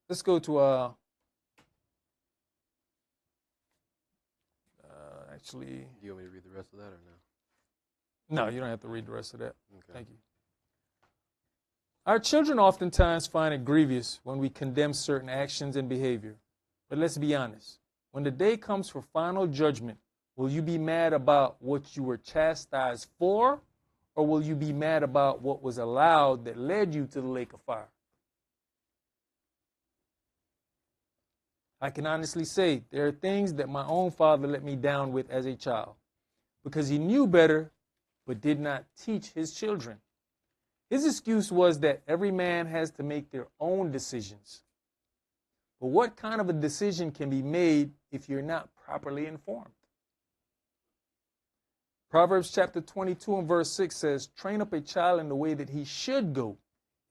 Let's go to actually. Do you want me to read the rest of that or No, you don't have to read the rest of that. no? Okay. Thank you. Our children oftentimes find it grievous when we condemn certain actions and behavior. But let's be honest. When the day comes for final judgment, will you be mad about what you were chastised for, or will you be mad about what was allowed that led you to the lake of fire? I can honestly say there are things that my own father let me down with as a child because he knew better but did not teach his children. His excuse was that every man has to make their own decisions. But what kind of a decision can be made if you're not properly informed? Proverbs chapter 22 and verse 6 says, train up a child in the way that he should go,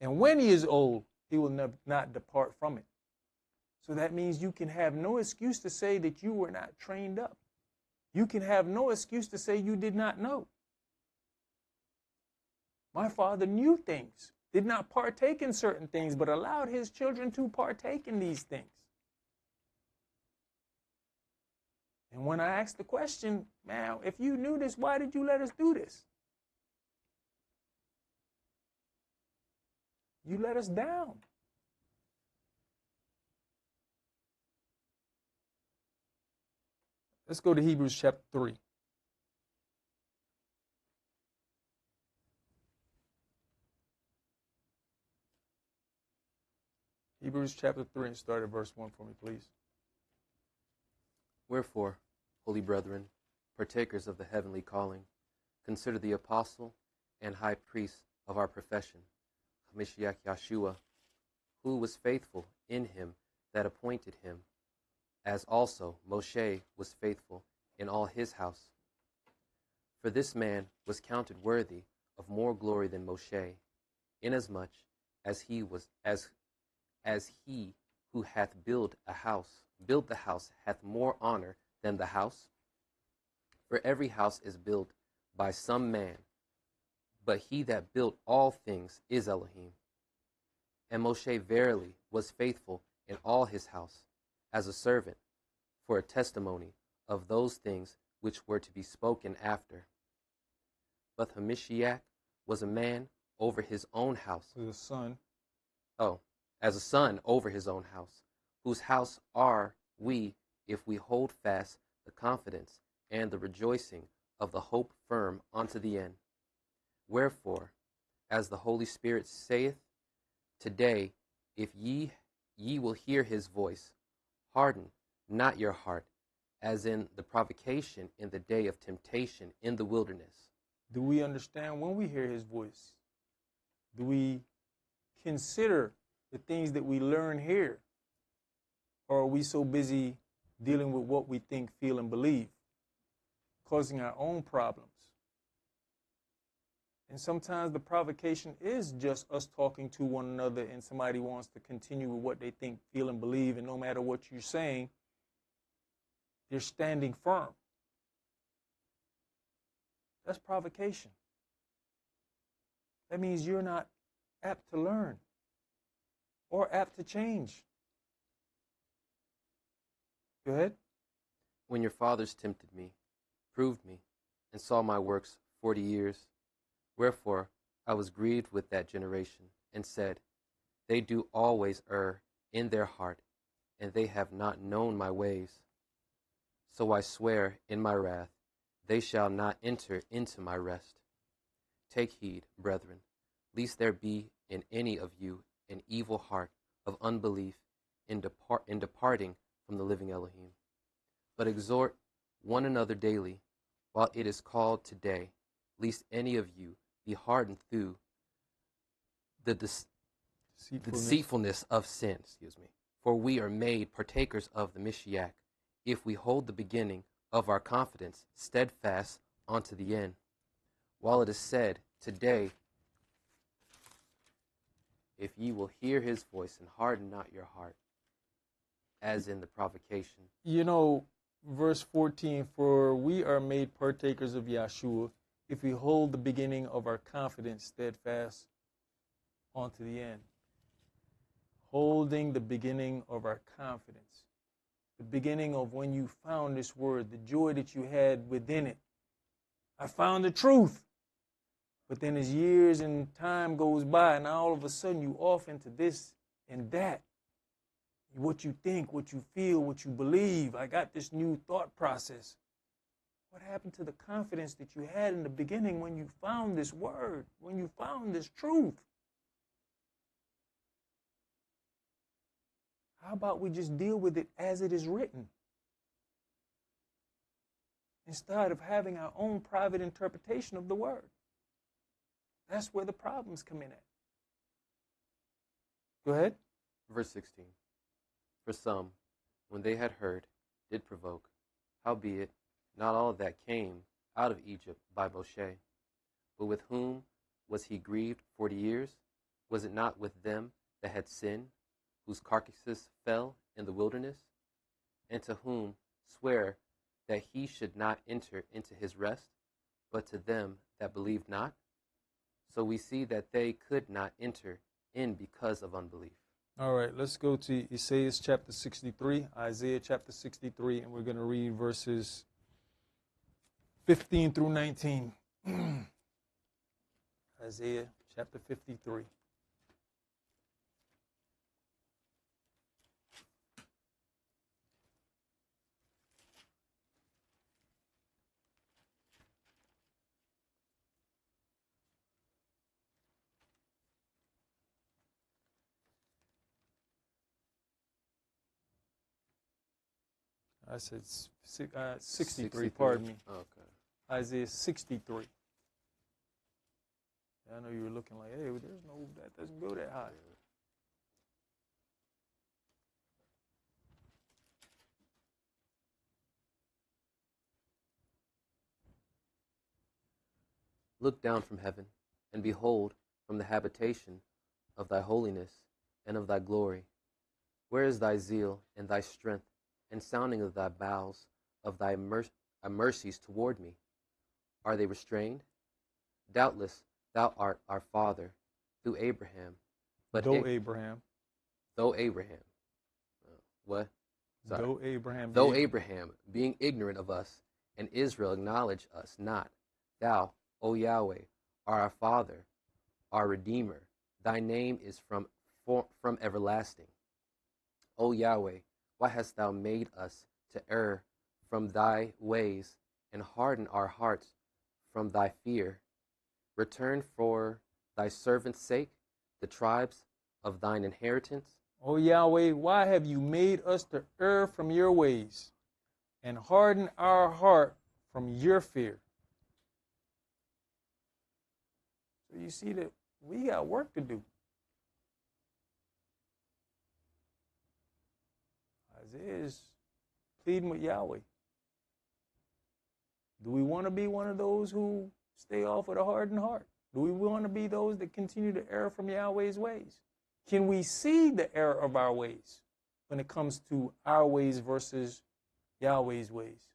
and when he is old, he will not depart from it. So that means you can have no excuse to say that you were not trained up. You can have no excuse to say you did not know. My father knew things, did not partake in certain things, but allowed his children to partake in these things. And when I asked the question, man, if you knew this, why did you let us do this? You let us down. Let's go to Hebrews chapter 3. Hebrews chapter 3 and start at verse 1 for me, please. Wherefore, holy brethren, partakers of the heavenly calling, consider the apostle and high priest of our profession, Mashiach Yeshua, who was faithful in him that appointed him, as also Moshe was faithful in all his house. For this man was counted worthy of more glory than Moshe, inasmuch as he who hath built the house hath more honor than the house. For every house is built by some man, but he that built all things is Elohim. And Moshe verily was faithful in all his house, as a servant, for a testimony of those things which were to be spoken after. But Hamashiach was a man over his own house. Was a son. Oh, as a son over his own house, whose house are we if we hold fast the confidence and the rejoicing of the hope firm unto the end. Wherefore, as the Holy Spirit saith, today, if ye will hear his voice, harden not your heart, as in the provocation in the day of temptation in the wilderness. Do we understand when we hear his voice? Do we consider the things that we learn here? Or are we so busy dealing with what we think, feel, and believe, causing our own problems? And sometimes the provocation is just us talking to one another and somebody wants to continue with what they think, feel, and believe, and no matter what you're saying, they're standing firm. That's provocation. That means you're not apt to learn or apt to change. Go ahead. When your fathers tempted me, proved me, and saw my works 40 years, wherefore I was grieved with that generation, and said, they do always err in their heart, and they have not known my ways. So I swear in my wrath, they shall not enter into my rest. Take heed, brethren, lest there be in any of you an evil heart of unbelief in departing from the living Elohim. But exhort one another daily, while it is called today, lest any of you be hardened through the deceitfulness of sin. For we are made partakers of the Mashiach, if we hold the beginning of our confidence steadfast unto the end. While it is said, today, if ye will hear his voice and harden not your heart, as in the provocation. You know, verse 14, for we are made partakers of Yahshua, if we hold the beginning of our confidence steadfast unto the end. Holding the beginning of our confidence. The beginning of when you found this word, the joy that you had within it. I found the truth. But then as years and time goes by, and all of a sudden you off into this and that. What you think, what you feel, what you believe. I got this new thought process. What happened to the confidence that you had in the beginning when you found this word, when you found this truth? How about we just deal with it as it is written? Instead of having our own private interpretation of the word. That's where the problems come in at. Go ahead. Verse 16. For some, when they had heard, did provoke. Howbeit, not all that came out of Egypt by Moshe. But with whom was he grieved 40 years? Was it not with them that had sinned, whose carcasses fell in the wilderness? And to whom swear that he should not enter into his rest, but to them that believed not? So we see that they could not enter in because of unbelief. All right, let's go to Isaiah chapter 63, Isaiah chapter 63, and we're going to read verses 15 through 19. Isaiah chapter 53. I said 63, pardon me. Okay. Isaiah 63. I know you were looking like, hey, that doesn't go that high. Look down from heaven, and behold from the habitation of thy holiness and of thy glory. Where is thy zeal and thy strength, and sounding of thy bowels of thy mercies toward me? Are they restrained? Doubtless thou art our father through Abraham. But Though Abraham. Though Abraham. What? Sorry. Though Abraham, being ignorant of us, and Israel acknowledge us not, thou, O Yahweh, are our Father, our Redeemer. Thy name is from everlasting. O Yahweh, why hast thou made us to err from thy ways, and harden our hearts from thy fear? Return for thy servant's sake the tribes of thine inheritance. O Yahweh, why have you made us to err from your ways, and harden our heart from your fear? So you see that we got work to do. Isaiah is pleading with Yahweh. Do we want to be one of those who stay off with a hardened heart? Do we want to be those that continue to err from Yahweh's ways? Can we see the error of our ways when it comes to our ways versus Yahweh's ways?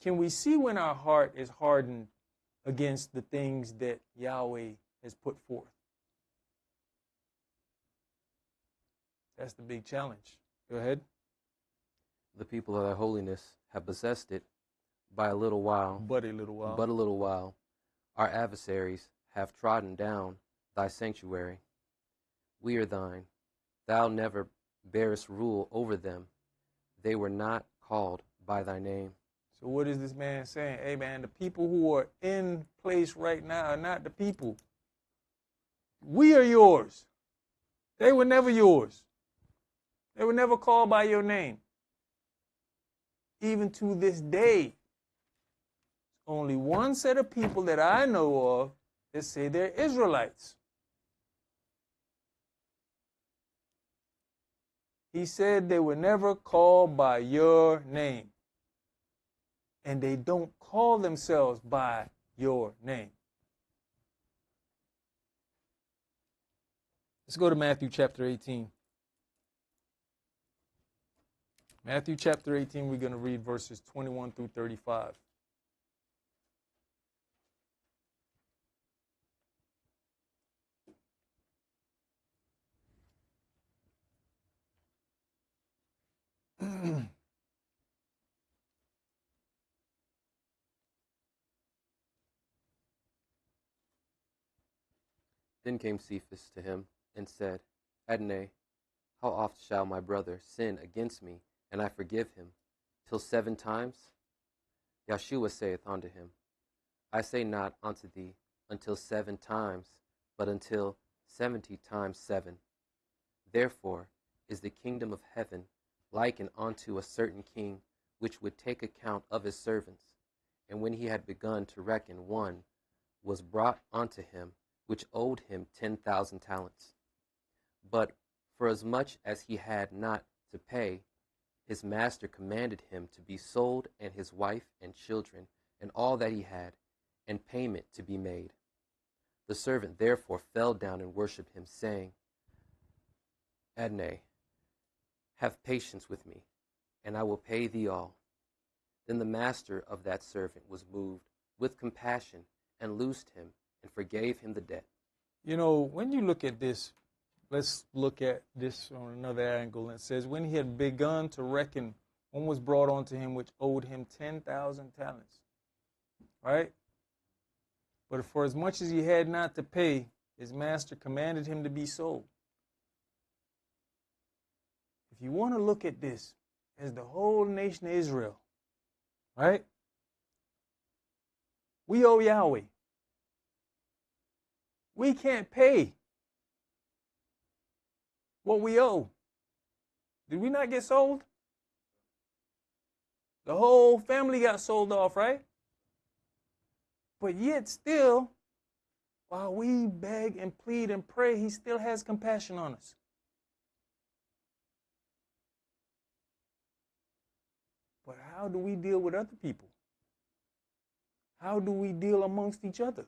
Can we see when our heart is hardened against the things that Yahweh has put forth? That's the big challenge. Go ahead. The people of thy holiness have possessed it by a little while. But a little while. But a little while. Our adversaries have trodden down thy sanctuary. We are thine. Thou never bearest rule over them. They were not called by thy name. So what is this man saying? Hey, man, the people who are in place right now are not the people. We are yours. They were never yours. They were never called by your name. Even to this day, only one set of people that I know of that say they're Israelites. He said they were never called by your name. And they don't call themselves by your name. Let's go to Matthew chapter 18. Matthew chapter 18, we're going to read verses 21 through 35. Then came Cephas to him and said, Adonai, how oft shall my brother sin against me, and I forgive him? Till 7 times? Yeshua saith unto him, I say not unto thee, until 7 times, but until 70 times 7. Therefore is the kingdom of heaven likened unto a certain king, which would take account of his servants. And when he had begun to reckon, one was brought unto him, which owed him 10,000 talents. But forasmuch as he had not to pay, his master commanded him to be sold, and his wife and children, and all that he had, and payment to be made. The servant therefore fell down and worshipped him, saying, Adonai, have patience with me, and I will pay thee all. Then the master of that servant was moved with compassion, and loosed him, and forgave him the debt. You know, when you look at this, let's look at this on another angle. It says, when he had begun to reckon, one was brought unto him which owed him 10,000 talents. Right? But for as much as he had not to pay, his master commanded him to be sold. If you want to look at this as the whole nation of Israel, right? We owe Yahweh. We can't pay what we owe. Did we not get sold? The whole family got sold off, right? But yet still, while we beg and plead and pray, he still has compassion on us. But how do we deal with other people? How do we deal amongst each other?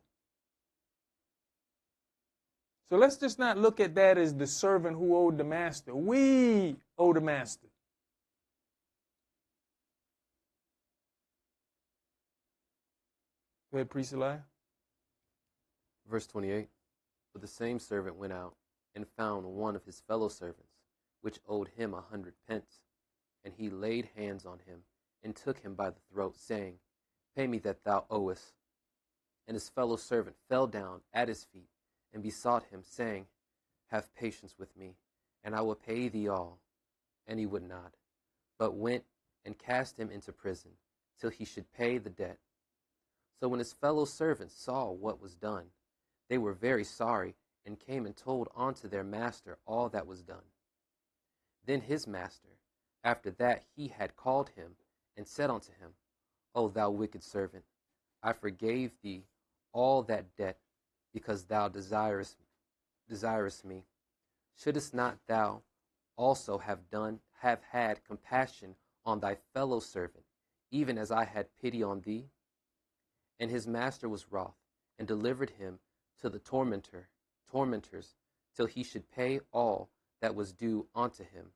So let's just not look at that as the servant who owed the master. We owe the master. Go ahead, Priest Elijah. Verse 28. But the same servant went out, and found one of his fellow servants, which owed him 100 pence. And he laid hands on him, and took him by the throat, saying, Pay me that thou owest. And his fellow servant fell down at his feet, and besought him, saying, Have patience with me, and I will pay thee all. And he would not, but went and cast him into prison, till he should pay the debt. So when his fellow servants saw what was done, they were very sorry, and came and told unto their master all that was done. Then his master, after that he had called him, and said unto him, O thou wicked servant, I forgave thee all that debt, because thou desirest me. Shouldest not thou also have had compassion on thy fellow servant, even as I had pity on thee? And his master was wroth, and delivered him to the tormentors, till he should pay all that was due unto him.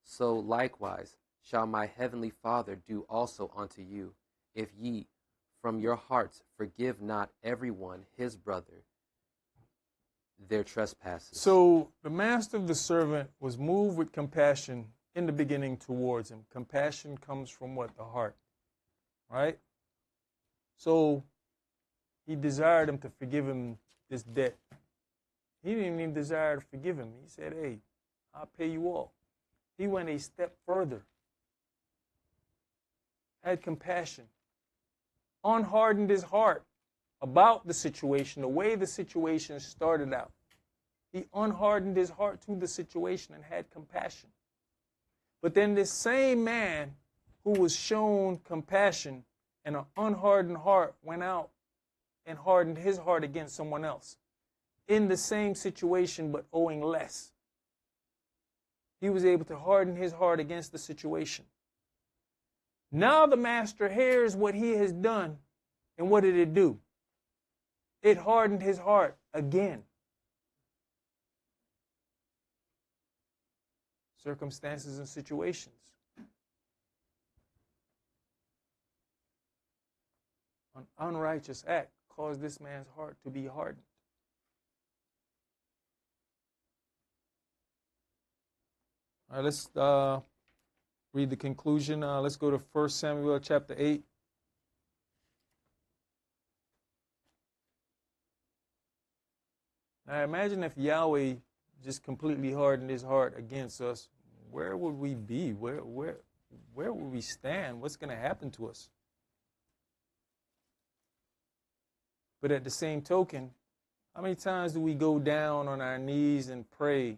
So likewise shall my heavenly Father do also unto you, if ye from your hearts forgive not every one his brother their trespasses. So the master of the servant was moved with compassion in the beginning towards him. Compassion comes from what? The heart, right? So he desired him to forgive him this debt. He didn't even desire to forgive him. He said, hey, I'll pay you all. He went a step further, had compassion, unhardened his heart about the situation, the way the situation started out. He unhardened his heart to the situation and had compassion. But then this same man who was shown compassion and an unhardened heart went out and hardened his heart against someone else in the same situation but owing less. He was able to harden his heart against the situation. Now the master hears what he has done, and what did it do? It hardened his heart again. Circumstances and situations. An unrighteous act caused this man's heart to be hardened. All right, let's read the conclusion. Let's go to 1 Samuel chapter 8. Now imagine if Yahweh just completely hardened his heart against us. Where would we be? Where would we stand? What's going to happen to us? But at the same token, how many times do we go down on our knees and pray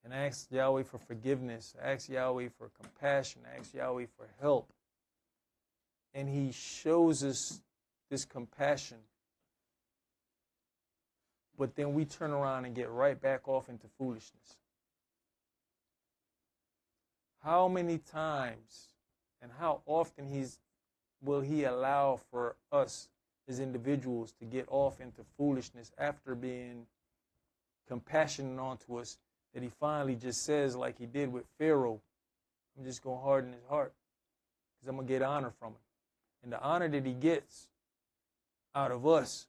and ask Yahweh for forgiveness, ask Yahweh for compassion, ask Yahweh for help? And he shows us this compassion. But then we turn around and get right back off into foolishness. How many times and how often will he allow for us as individuals to get off into foolishness after being compassionate onto us, that he finally just says, like he did with Pharaoh, I'm just going to harden his heart because I'm going to get honor from him. And the honor that he gets out of us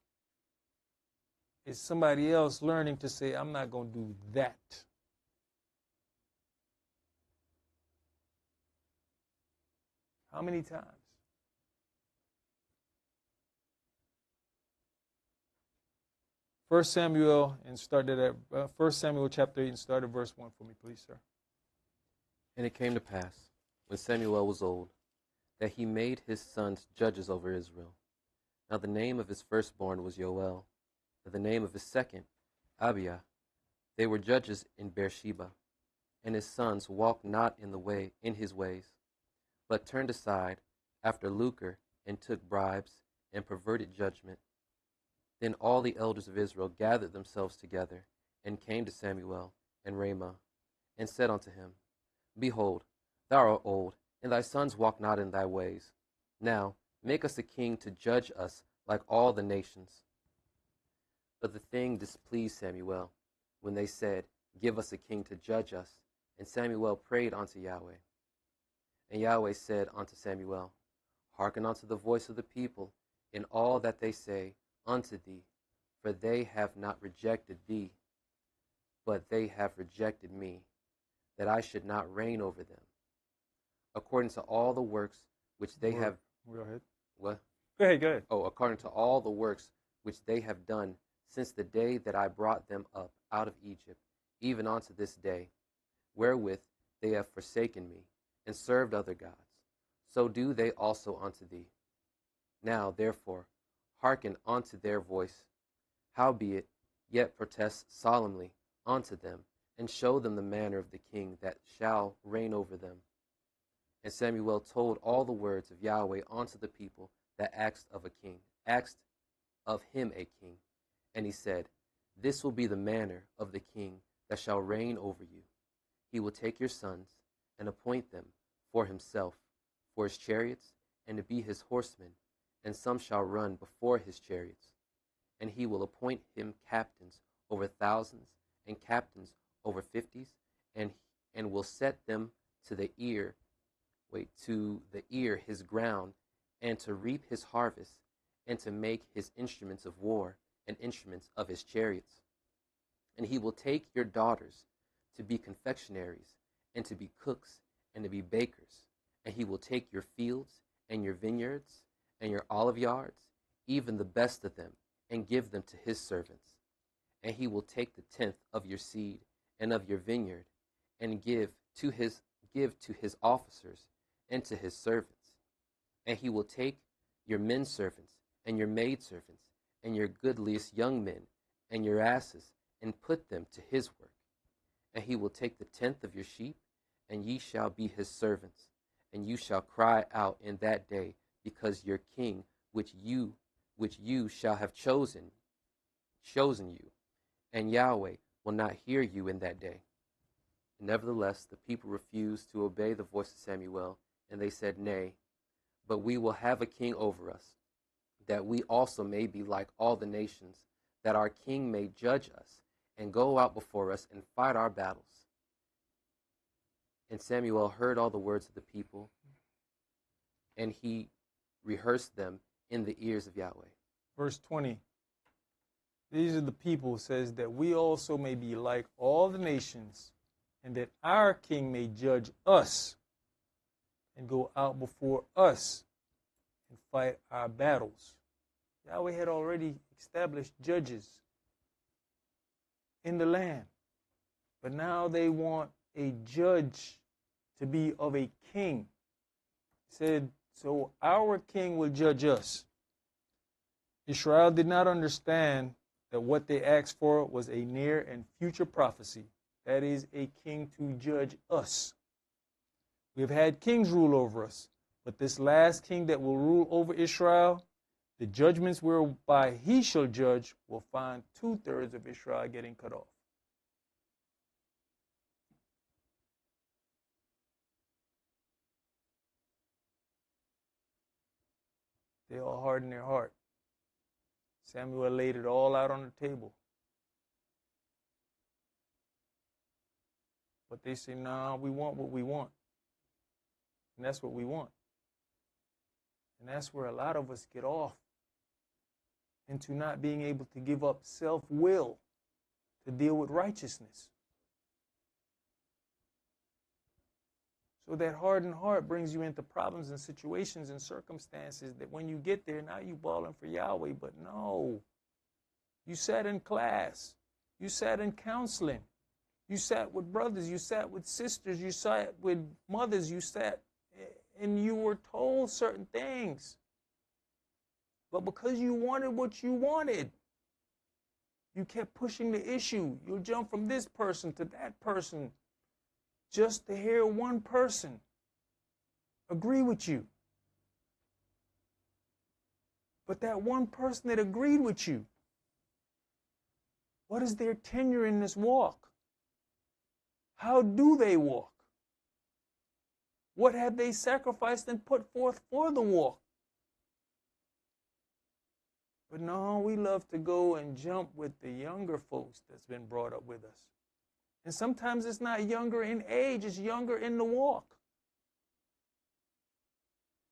is somebody else learning to say, I'm not going to do that. How many times? First Samuel and started at 1 Samuel chapter 8 and started verse 1 for me, please, sir. And it came to pass, when Samuel was old, that he made his sons judges over Israel. Now the name of his firstborn was Joel, and the name of his second, Abiah. They were judges in Beersheba. And his sons walked not in his ways, but turned aside after lucre, and took bribes, and perverted judgment. Then all the elders of Israel gathered themselves together, and came to Samuel and Ramah, and said unto him, Behold, thou art old, and thy sons walk not in thy ways. Now make us a king to judge us like all the nations. But the thing displeased Samuel, when they said, Give us a king to judge us. And Samuel prayed unto Yahweh. And Yahweh said unto Samuel, Hearken unto the voice of the people in all that they say unto thee, For they have not rejected thee, but they have rejected me, that I should not reign over them, according to all the works which they have. Go ahead. What? Go ahead. Go ahead. Oh, according to all the works which they have done since the day that I brought them up out of Egypt, even unto this day, wherewith they have forsaken me, and served other gods, so do they also unto thee. Now, therefore, hearken unto their voice, howbeit, yet protest solemnly unto them, and show them the manner of the king that shall reign over them. And Samuel told all the words of Yahweh unto the people that asked of him a king. And he said, This will be the manner of the king that shall reign over you. He will take your sons, and appoint them for himself, for his chariots, and to be his horsemen, and some shall run before his chariots. And he will appoint him captains over thousands, and captains over fifties, and will set them to the ear his ground, and to reap his harvest, and to make his instruments of war, and instruments of his chariots. And he will take your daughters to be confectionaries, and to be cooks, and to be bakers. And he will take your fields, and your vineyards, and your olive yards, even the best of them, and give them to his servants. And he will take the tenth of your seed, and of your vineyard, and give to his officers, and to his servants. And he will take your men servants, and your maid servants, and your goodliest young men, and your asses, and put them to his work. And he will take the tenth of your sheep, and ye shall be his servants. And you shall cry out in that day, because your king, which you shall have chosen you, and Yahweh will not hear you in that day. Nevertheless, the people refused to obey the voice of Samuel, and they said, Nay, but we will have a king over us, that we also may be like all the nations, that our king may judge us, and go out before us, and fight our battles. And Samuel heard all the words of the people, and he rehearsed them in the ears of Yahweh. Verse 20. These are the people, says, that we also may be like all the nations, and that our king may judge us, and go out before us, and fight our battles. Yahweh had already established judges in the land, but now they want a judge to be of a king. He said, so our king will judge us. Israel did not understand that what they asked for was a near and future prophecy. That is, a king to judge us. We have had kings rule over us, but this last king that will rule over Israel, the judgments whereby he shall judge will find 2/3 of Israel getting cut off. They all hardened their heart. Samuel laid it all out on the table. But they say, nah, we want what we want. And that's what we want. And that's where a lot of us get off into not being able to give up self-will to deal with righteousness. So that hardened heart brings you into problems and situations and circumstances that when you get there, now you bawling for Yahweh. But no, you sat in class. You sat in counseling. You sat with brothers. You sat with sisters. You sat with mothers. You sat and you were told certain things. But because you wanted what you wanted, you kept pushing the issue. You'll jump from this person to that person just to hear one person agree with you. But that one person that agreed with you, what is their tenure in this walk? How do they walk? What have they sacrificed and put forth for the walk? But no, we love to go and jump with the younger folks that's been brought up with us. And sometimes it's not younger in age, it's younger in the walk.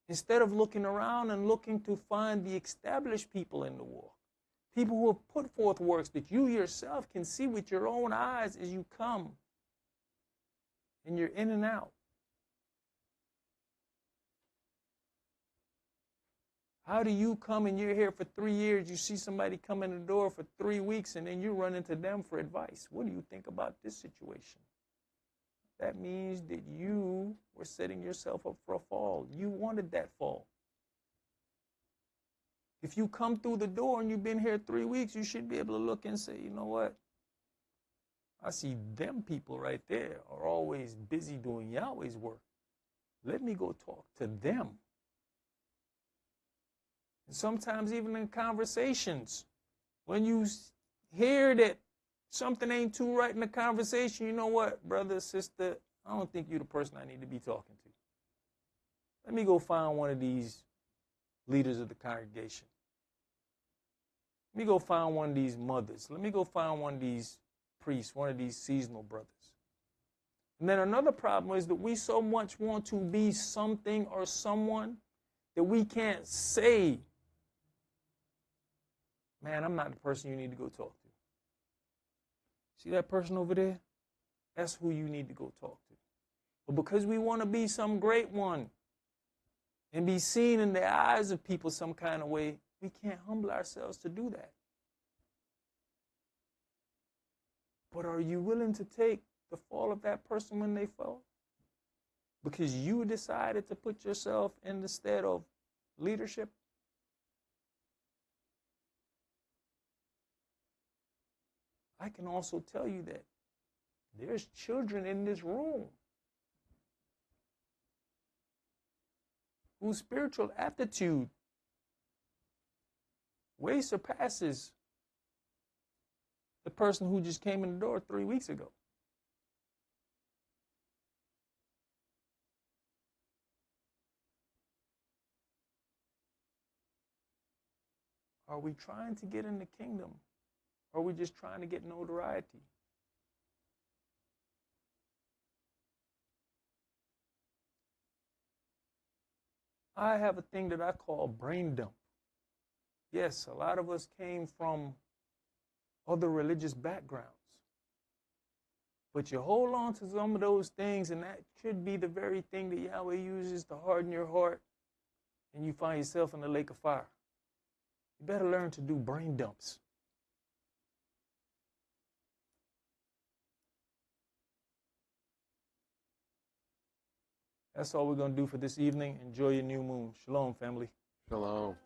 Instead of looking around and looking to find the established people in the walk, People who have put forth works that you yourself can see with your own eyes as you come and you're in and out. How do you come and you're here for 3 years, you see somebody come in the door for 3 weeks, and then you run into them for advice? What do you think about this situation? That means that you were setting yourself up for a fall. You wanted that fall. If you come through the door and you've been here 3 weeks, you should be able to look and say, you know what? I see them people right there are always busy doing Yahweh's work. Let me go talk to them. And sometimes even in conversations, when you hear that something ain't too right in the conversation, you know what, brother, sister, I don't think you're the person I need to be talking to. Let me go find one of these leaders of the congregation. Let me go find one of these mothers. Let me go find one of these priests, one of these seasonal brothers. And then another problem is that we so much want to be something or someone that we can't say, man, I'm not the person you need to go talk to. See that person over there? That's who you need to go talk to. But because we want to be some great one and be seen in the eyes of people some kind of way, we can't humble ourselves to do that. But are you willing to take the fall of that person when they fall? Because you decided to put yourself in the stead of leadership? I can also tell you that there's children in this room whose spiritual aptitude way surpasses the person who just came in the door 3 weeks ago. Are we trying to get in the kingdom? Or are we just trying to get notoriety? I have a thing that I call brain dump. Yes, a lot of us came from other religious backgrounds. But you hold on to some of those things, and that could be the very thing that Yahweh uses to harden your heart, and you find yourself in the lake of fire. You better learn to do brain dumps. That's all we're going to do for this evening. Enjoy your new moon. Shalom, family. Shalom.